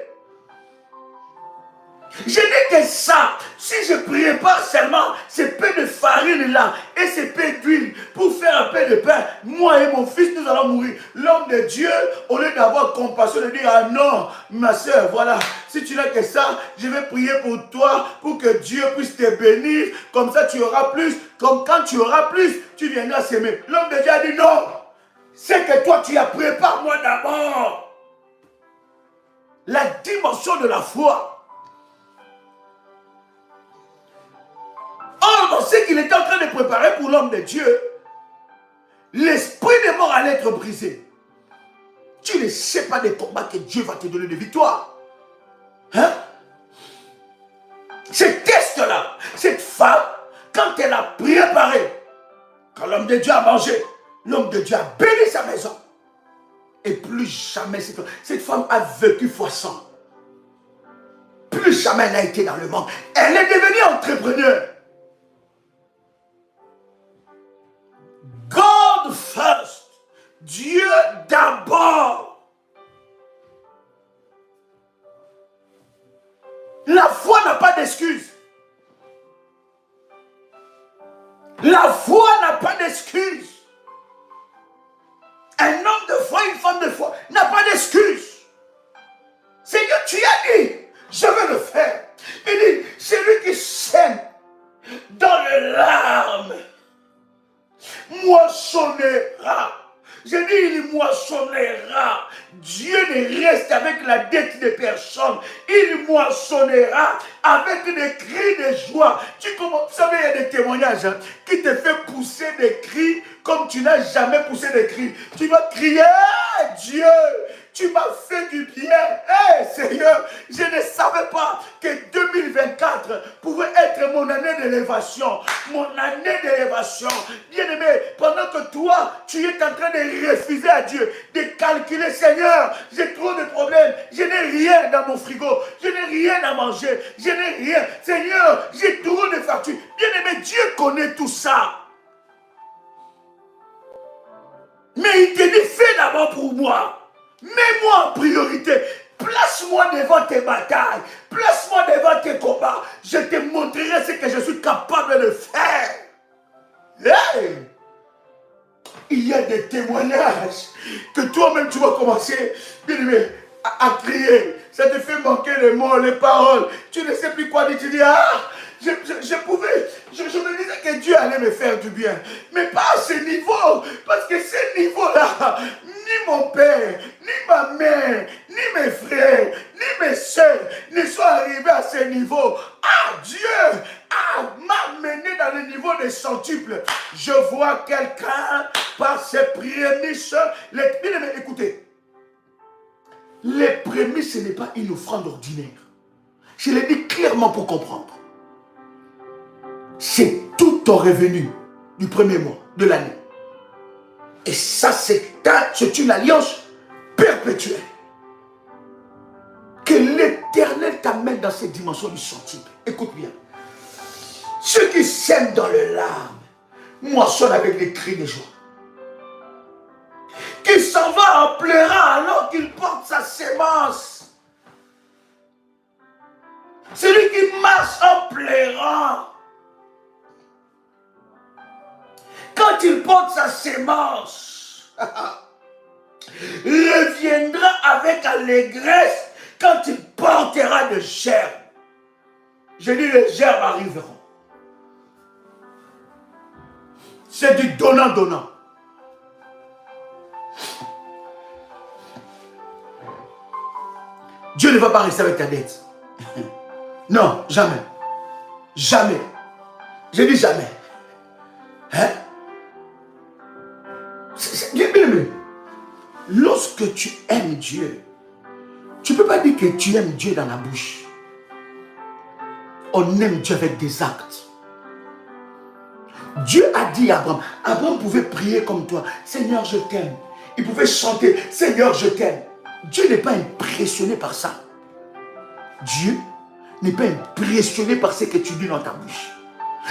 [SPEAKER 1] Je n'ai que ça. Si je prépare seulement ce peu de farine là et ce peu d'huile pour faire un peu de pain, moi et mon fils, nous allons mourir. L'homme de Dieu, au lieu d'avoir compassion, de dire, ah non, ma soeur, voilà, si tu n'as que ça, je vais prier pour toi, pour que Dieu puisse te bénir. Comme ça, tu auras plus. Comme quand tu auras plus, tu viendras s'aimer. L'homme de Dieu a dit, non, c'est que toi, tu as prépare-moi d'abord. La dimension de la foi. Or, dans ce qu'il était en train de préparer pour l'homme de Dieu, l'esprit de mort allait être brisé. Tu ne sais pas des combats que Dieu va te donner de victoire. Hein? Ce test-là, cette femme, quand elle a préparé, quand l'homme de Dieu a mangé, l'homme de Dieu a béni sa maison. Et plus jamais cette femme a vécu fois 100. Plus jamais elle n'a été dans le monde. Elle est devenue entrepreneur. God first. Dieu d'abord. La foi n'a pas d'excuse. La foi n'a pas d'excuse. Un homme de foi, une femme de foi n'a pas d'excuse. Seigneur, tu as dit, je vais le faire. Il dit, celui qui sème dans les larmes moissonnera. Je dis, il moissonnera. Dieu ne reste avec la dette des personnes. Il moissonnera avec des cris de joie. Vous savez, il y a des témoignages qui te font pousser des cris comme tu n'as jamais poussé des cris. Tu vas crier, Dieu, tu m'as fait du bien. Seigneur, je ne savais pas que 2024 pouvait être mon année d'élévation. Mon année d'élévation. Bien-aimé, pendant que toi, tu es en train de refuser à Dieu, de calculer, Seigneur, j'ai trop de problèmes, je n'ai rien dans mon frigo, je n'ai rien à manger, je n'ai rien. Seigneur, j'ai trop de factures. Bien-aimé, Dieu connaît tout ça. Mais il te dit, fais d'abord pour moi. Mets-moi en priorité. Place-moi devant tes batailles. Place-moi devant tes combats. Je te montrerai ce que je suis capable de faire. Hey! Il y a des témoignages que toi-même tu vas commencer, bien aimé, à crier. Ça te fait manquer les mots, les paroles. Tu ne sais plus quoi dire. Tu dis, je me disais que Dieu allait me faire du bien. Mais pas à ce niveau. Parce que ce niveau-là, ni mon père, ni ma mère, ni mes frères, ni mes soeurs ne sont arrivés à ce niveau. Dieu m'a mené dans le niveau des centuples. Je vois quelqu'un par ses prémices. Écoutez, les prémices, ce n'est pas une offrande ordinaire. Je l'ai dit clairement pour comprendre. C'est tout ton revenu du premier mois de l'année. Et ça, c'est une alliance perpétuelle. Que l'Éternel t'amène dans cette dimension du centime. Écoute bien. Ceux qui sèment dans les larmes moissonnent avec des cris de joie. Qui s'en va en pleurant alors qu'il porte sa sémence. Celui qui marche en pleurant. Quand il porte sa sémence, reviendra avec allégresse quand il portera de gerbes. Je dis, les gerbes arriveront. C'est du donnant-donnant. Dieu ne va pas rester avec ta dette. Non, jamais. Jamais. Je dis jamais. Hein? Bien aimé. Lorsque tu aimes Dieu, tu ne peux pas dire que tu aimes Dieu dans la bouche. On aime Dieu avec des actes. Dieu a dit à Abraham, Abraham pouvait prier comme toi, Seigneur je t'aime. Il pouvait chanter, Seigneur je t'aime. Dieu n'est pas impressionné par ça. Dieu n'est pas impressionné par ce que tu dis dans ta bouche.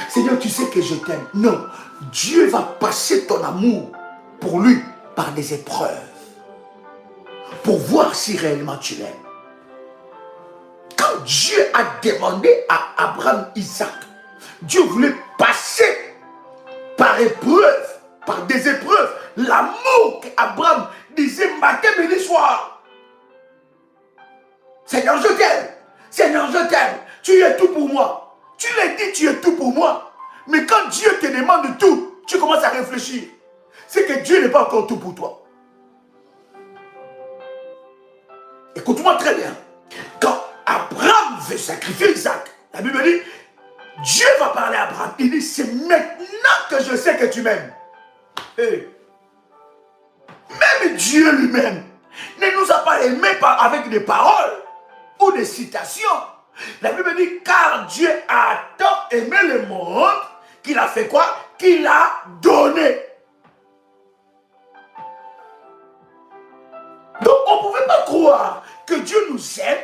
[SPEAKER 1] Seigneur, tu sais que je t'aime. Non, Dieu va passer ton amour pour lui par des épreuves. Pour voir si réellement tu l'aimes. Quand Dieu a demandé à Abraham Isaac, Dieu voulait passer par épreuve, par des épreuves, l'amour qu'Abraham disait matin, midi, soir. Seigneur, je t'aime. Seigneur, je t'aime. Tu es tout pour moi. Tu l'as dit, tu es tout pour moi. Mais quand Dieu te demande tout, tu commences à réfléchir. C'est que Dieu n'est pas encore tout pour toi. Écoute-moi très bien. Quand Abraham veut sacrifier Isaac, la Bible dit, Dieu va parler à Abraham. Il dit, c'est maintenant que je sais que tu m'aimes. Hey. Même Dieu lui-même ne nous a pas aimés avec des paroles ou des citations. La Bible dit, car Dieu a tant aimé le monde qu'il a fait quoi? Qu'il a donné. Donc on ne pouvait pas croire que Dieu nous aime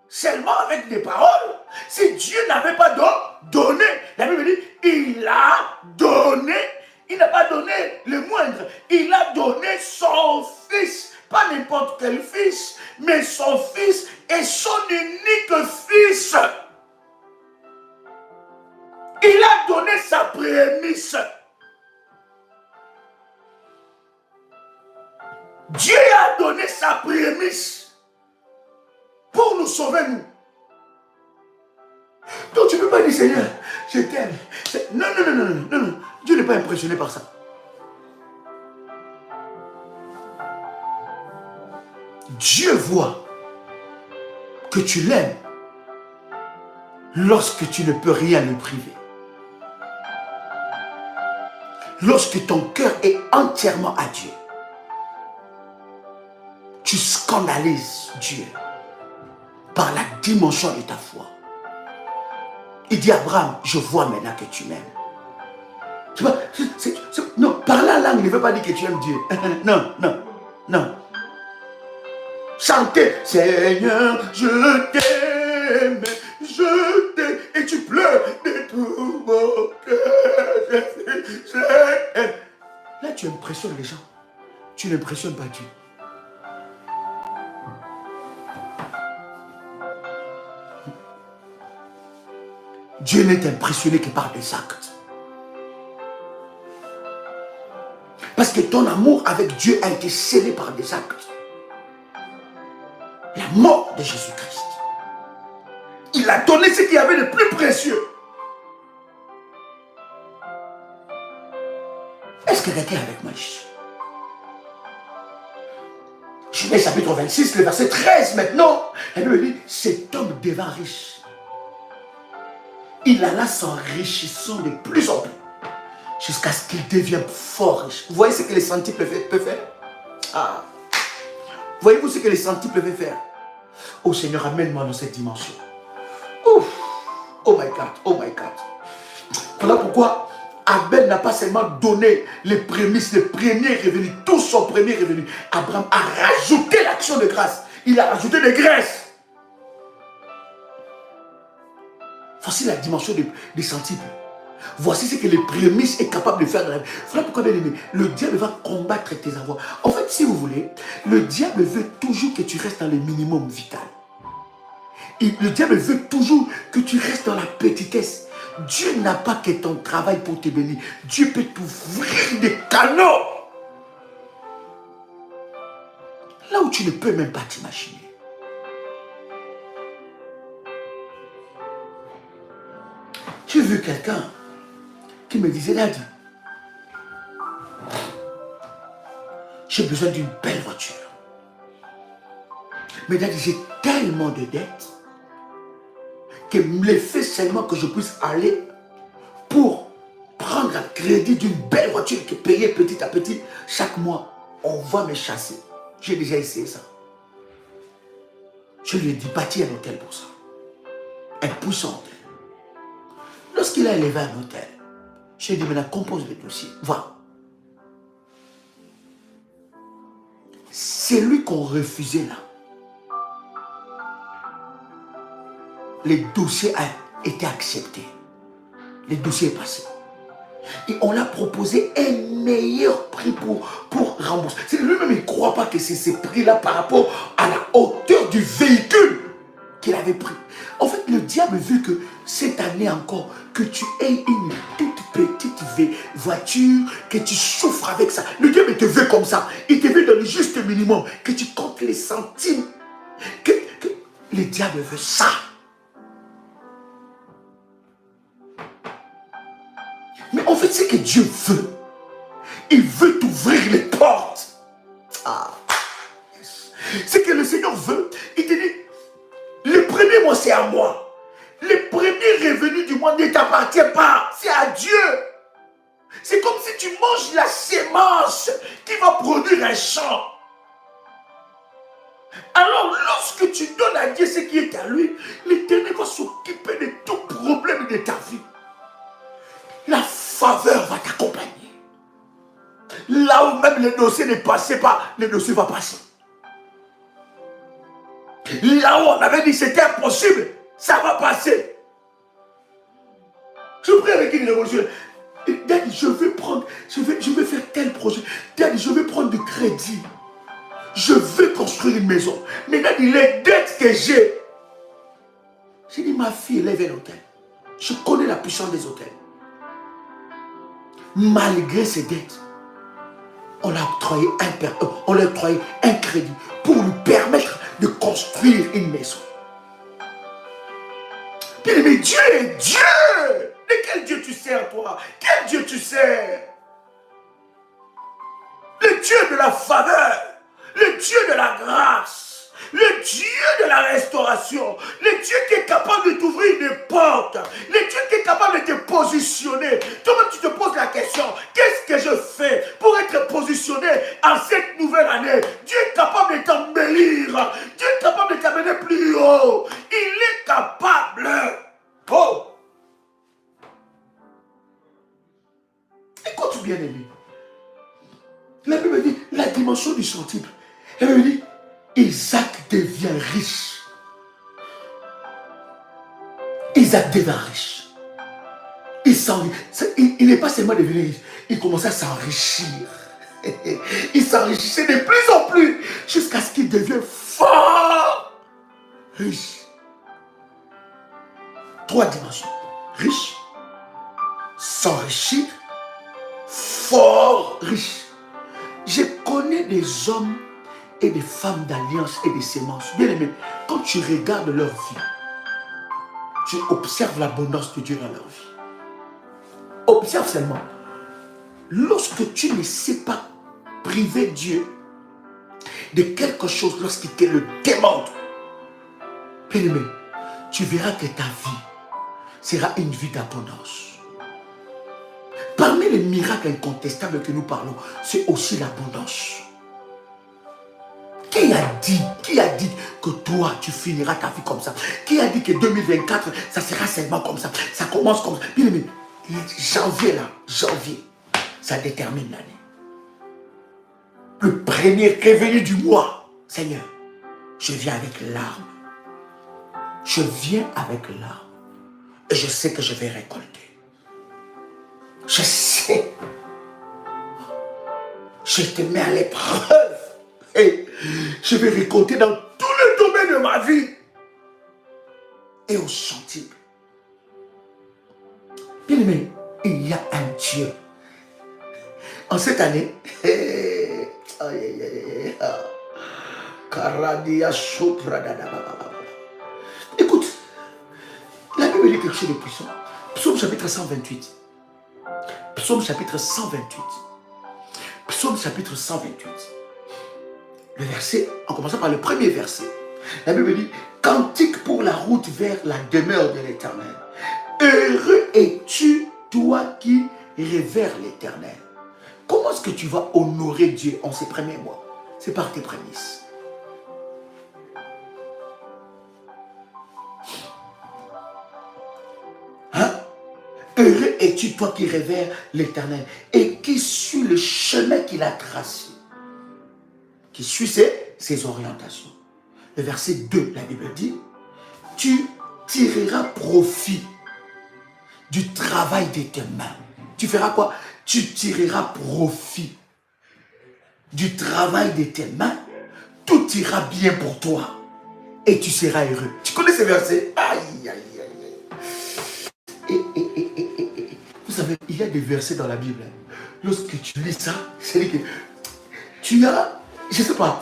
[SPEAKER 1] seulement avec des paroles. Si Dieu n'avait pas donné, la Bible dit, il a donné. Il n'a pas donné le moindre. Il a donné son fils. Pas n'importe quel fils, mais son fils et son unique fils. Il a donné sa prémisse. Dieu a donné sa prémisse pour nous sauver, nous. Donc tu ne peux pas dire, Seigneur, je t'aime. Non, non, non, non, non, non, non. Dieu n'est pas impressionné par ça. Dieu voit que tu l'aimes lorsque tu ne peux rien lui priver. Lorsque ton cœur est entièrement à Dieu. Tu scandalises Dieu par la dimension de ta foi. Il dit, Abraham, je vois maintenant que tu m'aimes. Tu vois, non, parler en langue ne veut pas dire que tu aimes Dieu. Non, non, non. Chanter, Seigneur, je t'aime, et tu pleures de tout mon cœur. Là, tu impressionnes les gens. Tu n'impressionnes pas Dieu. Dieu n'est impressionné que par des actes. Parce que ton amour avec Dieu a été scellé par des actes. La mort de Jésus-Christ. Il a donné ce qu'il y avait de plus précieux. Est-ce que quelqu'un est avec moi ici? Genèse chapitre 26, le verset 13 maintenant. La Bible dit, cet homme devint riche. Il alla s'enrichissant de plus en plus. Jusqu'à ce qu'il devienne fort riche. Vous voyez ce que les centiples peuvent faire? Ah. Voyez-vous ce que les centiples peuvent faire? Oh Seigneur, amène-moi dans cette dimension. Ouf. Oh my God, oh my God. Voilà pourquoi Abel n'a pas seulement donné les prémices, les premiers revenus, tout son premier revenu. Abraham a rajouté l'action de grâce. Il a rajouté des graisses. Voici la dimension des centiples. Voici ce que les prémices est capable de faire dans la vie. Voilà pourquoi, bien aimé, le diable va combattre tes avoirs. En fait, si vous voulez, le diable veut toujours que tu restes dans le minimum vital. Et le diable veut toujours que tu restes dans la petitesse. Dieu n'a pas que ton travail pour te bénir. Dieu peut t'ouvrir des canaux. Là où tu ne peux même pas t'imaginer. J'ai vu quelqu'un qui me disait, Daddy, j'ai besoin d'une belle voiture. Mais Daddy, j'ai tellement de dettes que l'effet seulement que je puisse aller pour prendre un crédit d'une belle voiture que payer petit à petit chaque mois, on va me chasser. J'ai déjà essayé ça. Je lui ai dit, bâtis un hôtel pour ça. Un puissant hôtel. Lorsqu'il a élevé un hôtel, je lui ai dit, maintenant compose le dossier. Va. C'est lui qu'on refusait là. Les dossiers ont été acceptés. Les dossiers est passé. Et on l'a proposé un meilleur prix pour rembourser. C'est lui-même, il ne croit pas que c'est ce prix-là par rapport à la hauteur du véhicule qu'il avait pris. En fait, le diable veut que cette année encore, que tu aies une toute petite voiture, que tu souffres avec ça. Le diable te veut comme ça. Il te veut dans le juste minimum, que tu comptes les centimes. Le diable veut ça. Mais en fait, c'est que Dieu veut. Il veut t'ouvrir les portes. Ah. C'est que le Seigneur veut. Il te dit, le premier mois, c'est à moi. Les premiers revenus du mois ne t'appartiennent pas. C'est à Dieu. C'est comme si tu manges la sémence qui va produire un champ. Alors, lorsque tu donnes à Dieu ce qui est à lui, l'Éternel va s'occuper de tout problème de ta vie. La faveur va t'accompagner. Là où même le dossier ne passait pas, le dossier va passer. Là où on avait dit que c'était impossible, ça va passer. Je prie avec une émotion. Daddy, je veux faire tel projet. Daddy, je veux prendre du crédit. Je veux construire une maison. Mais Daddy, les dettes que j'ai dit, ma fille, élève un hôtel. Je connais la puissance des hôtels. Malgré ces dettes, on l'a octroyé un crédit pour lui permettre de construire une maison. Bien aimé, Dieu est Dieu. De quel Dieu tu sers, toi? Quel Dieu tu sers? Le Dieu de la faveur, le Dieu de la grâce, le Dieu de la restauration, le Dieu qui est capable de t'ouvrir des portes, le Dieu qui est capable de te positionner. Toi-même, tu te poses la question, qu'est-ce que je fais pour être positionné en cette nouvelle année? Dieu est capable de t'embellir, Dieu est capable de t'amener plus haut, il est capable. Oh! Écoute bien aimé. La Bible dit la dimension du centuple. La Bible dit Isaac devient riche. Isaac devient riche. Il n'est pas seulement devenu riche, il commençait à s'enrichir. Il s'enrichissait de plus en plus jusqu'à ce qu'il devienne fort riche. 3 dimensions. Riche, s'enrichir, fort riche. Je connais des hommes et des femmes d'alliance et de sémence. Bien aimé, quand tu regardes leur vie, tu observes l'abondance de Dieu dans leur vie. Observe seulement. Lorsque tu ne sais pas priver Dieu de quelque chose lorsqu'il te le demande, bien aimé, tu verras que ta vie sera une vie d'abondance. Parmi les miracles incontestables que nous parlons, c'est aussi l'abondance. Qui a dit que toi, tu finiras ta vie comme ça? Qui a dit que 2024, ça sera seulement comme ça? Ça commence comme ça. Bien aimé, janvier, ça détermine l'année. Le premier revenu du mois, Seigneur, je viens avec larmes. Je viens avec larmes. Et je sais que je vais récolter. Je sais. Je te mets à l'épreuve. Et je vais récolter dans tous les domaines de ma vie. Et au centime. Bien aimé, il y a un Dieu. En cette année, écoute, la Bible dit quelque chose de puissant. Psaume chapitre 128. Psaume chapitre 128. Psaume chapitre 128. Le verset, en commençant par le premier verset. La Bible dit, cantique pour la route vers la demeure de l'Éternel. Heureux es-tu, toi qui révères l'Éternel. Comment est-ce que tu vas honorer Dieu en ces premiers mois? C'est par tes prémices. Hein? Heureux es-tu, toi qui révères l'Éternel et qui suit le chemin qu'il a tracé. Qui suit ses orientations. Le verset 2, la Bible dit, tu tireras profit du travail de tes mains. Tu feras quoi? Tu tireras profit du travail de tes mains. Tout ira bien pour toi et tu seras heureux. Tu connais ces versets? Aïe, aïe, aïe. Vous savez, il y a des versets dans la Bible. Lorsque tu lis ça, c'est que tu as, je ne sais pas,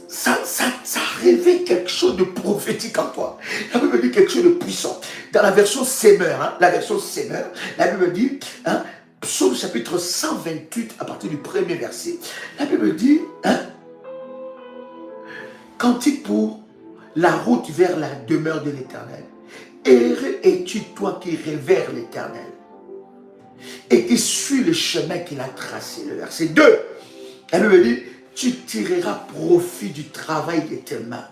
[SPEAKER 1] ça révèle quelque chose de prophétique en toi. La Bible dit quelque chose de puissant. Dans la version Semeur, la Bible dit, Psaume chapitre 128, à partir du premier verset, la Bible dit, cantique pour la route vers la demeure de l'Éternel. Heureux es-tu, toi qui révères l'Éternel et qui suit le chemin qu'il a tracé. Le verset 2, la Bible dit, tu tireras profit du travail de tes mains.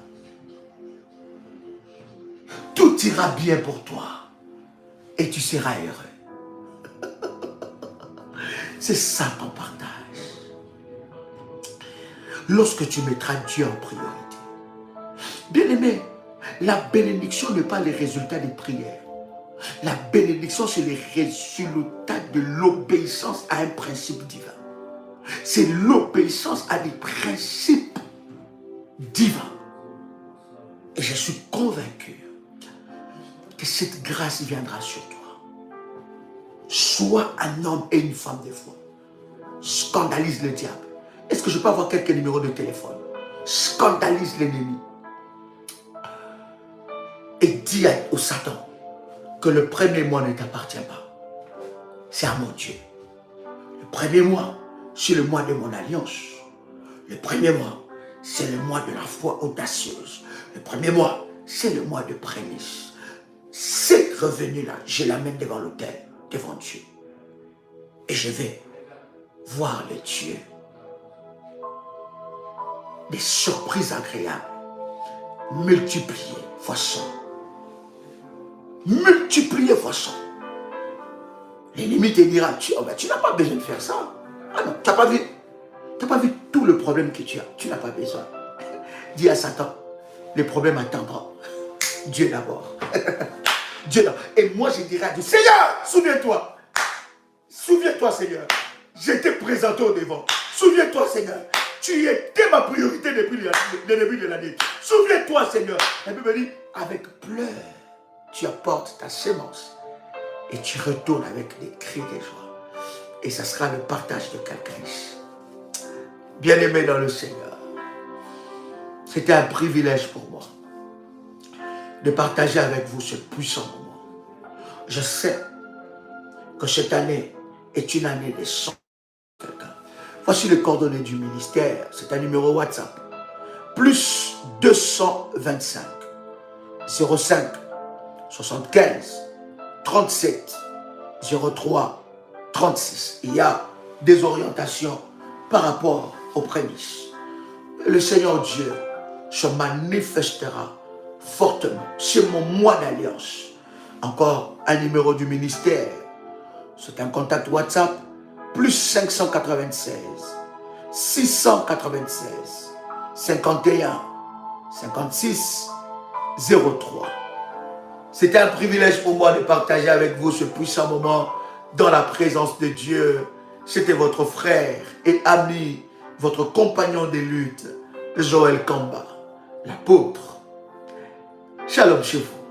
[SPEAKER 1] Tout ira bien pour toi et tu seras heureux. C'est ça ton partage. Lorsque tu mettras Dieu en priorité. Bien aimé, la bénédiction n'est pas le résultat des prières. La bénédiction, c'est le résultat de l'obéissance à un principe divin. C'est l'obéissance à des principes divins. Et je suis convaincu que cette grâce viendra sur toi. Sois un homme et une femme de foi. Scandalise le diable. Est-ce que je peux avoir quelques numéros de téléphone? Scandalise l'ennemi. Et dis au Satan que le premier mois ne t'appartient pas. C'est à mon Dieu. Le premier mois, c'est le mois de mon alliance. Le premier mois, c'est le mois de la foi audacieuse. Le premier mois, c'est le mois de prémisse. Ces revenus-là, je l'amène devant l'autel, devant Dieu. Et je vais voir le Dieu des surprises agréables, multipliées fois 100. Multipliées fois 100. L'ennemi te dira, tu n'as pas besoin de faire ça. Ah non, tu n'as pas vu tout le problème que tu as. Tu n'as pas besoin. Dis à Satan, les problèmes attendront. Dieu d'abord. Dieu d'abord. Et moi je dirai à Dieu, Seigneur, souviens-toi. Souviens-toi, Seigneur. J'étais présenté au devant. Souviens-toi, Seigneur. Tu étais ma priorité depuis le début de l'année. Souviens-toi, Seigneur. La Bible me dit, avec pleurs, tu apportes ta semence. Et tu retournes avec des cris de joie. Et ça sera le partage de quelqu'un ici. Bien-aimé dans le Seigneur, c'était un privilège pour moi de partager avec vous ce puissant moment. Je sais que cette année est une année de sang. Voici les coordonnées du ministère. C'est un numéro WhatsApp. Plus 225 05 75 37 03 36. Il y a des orientations par rapport aux prémices. Le Seigneur Dieu se manifestera fortement. C'est mon mois d'alliance. Encore un numéro du ministère. C'est un contact WhatsApp. Plus 596 696 51 56 03. C'était un privilège pour moi de partager avec vous ce puissant moment dans la présence de Dieu. C'était votre frère et ami, votre compagnon de lutte, Joël Kamba, l'apôtre. Shalom chez vous.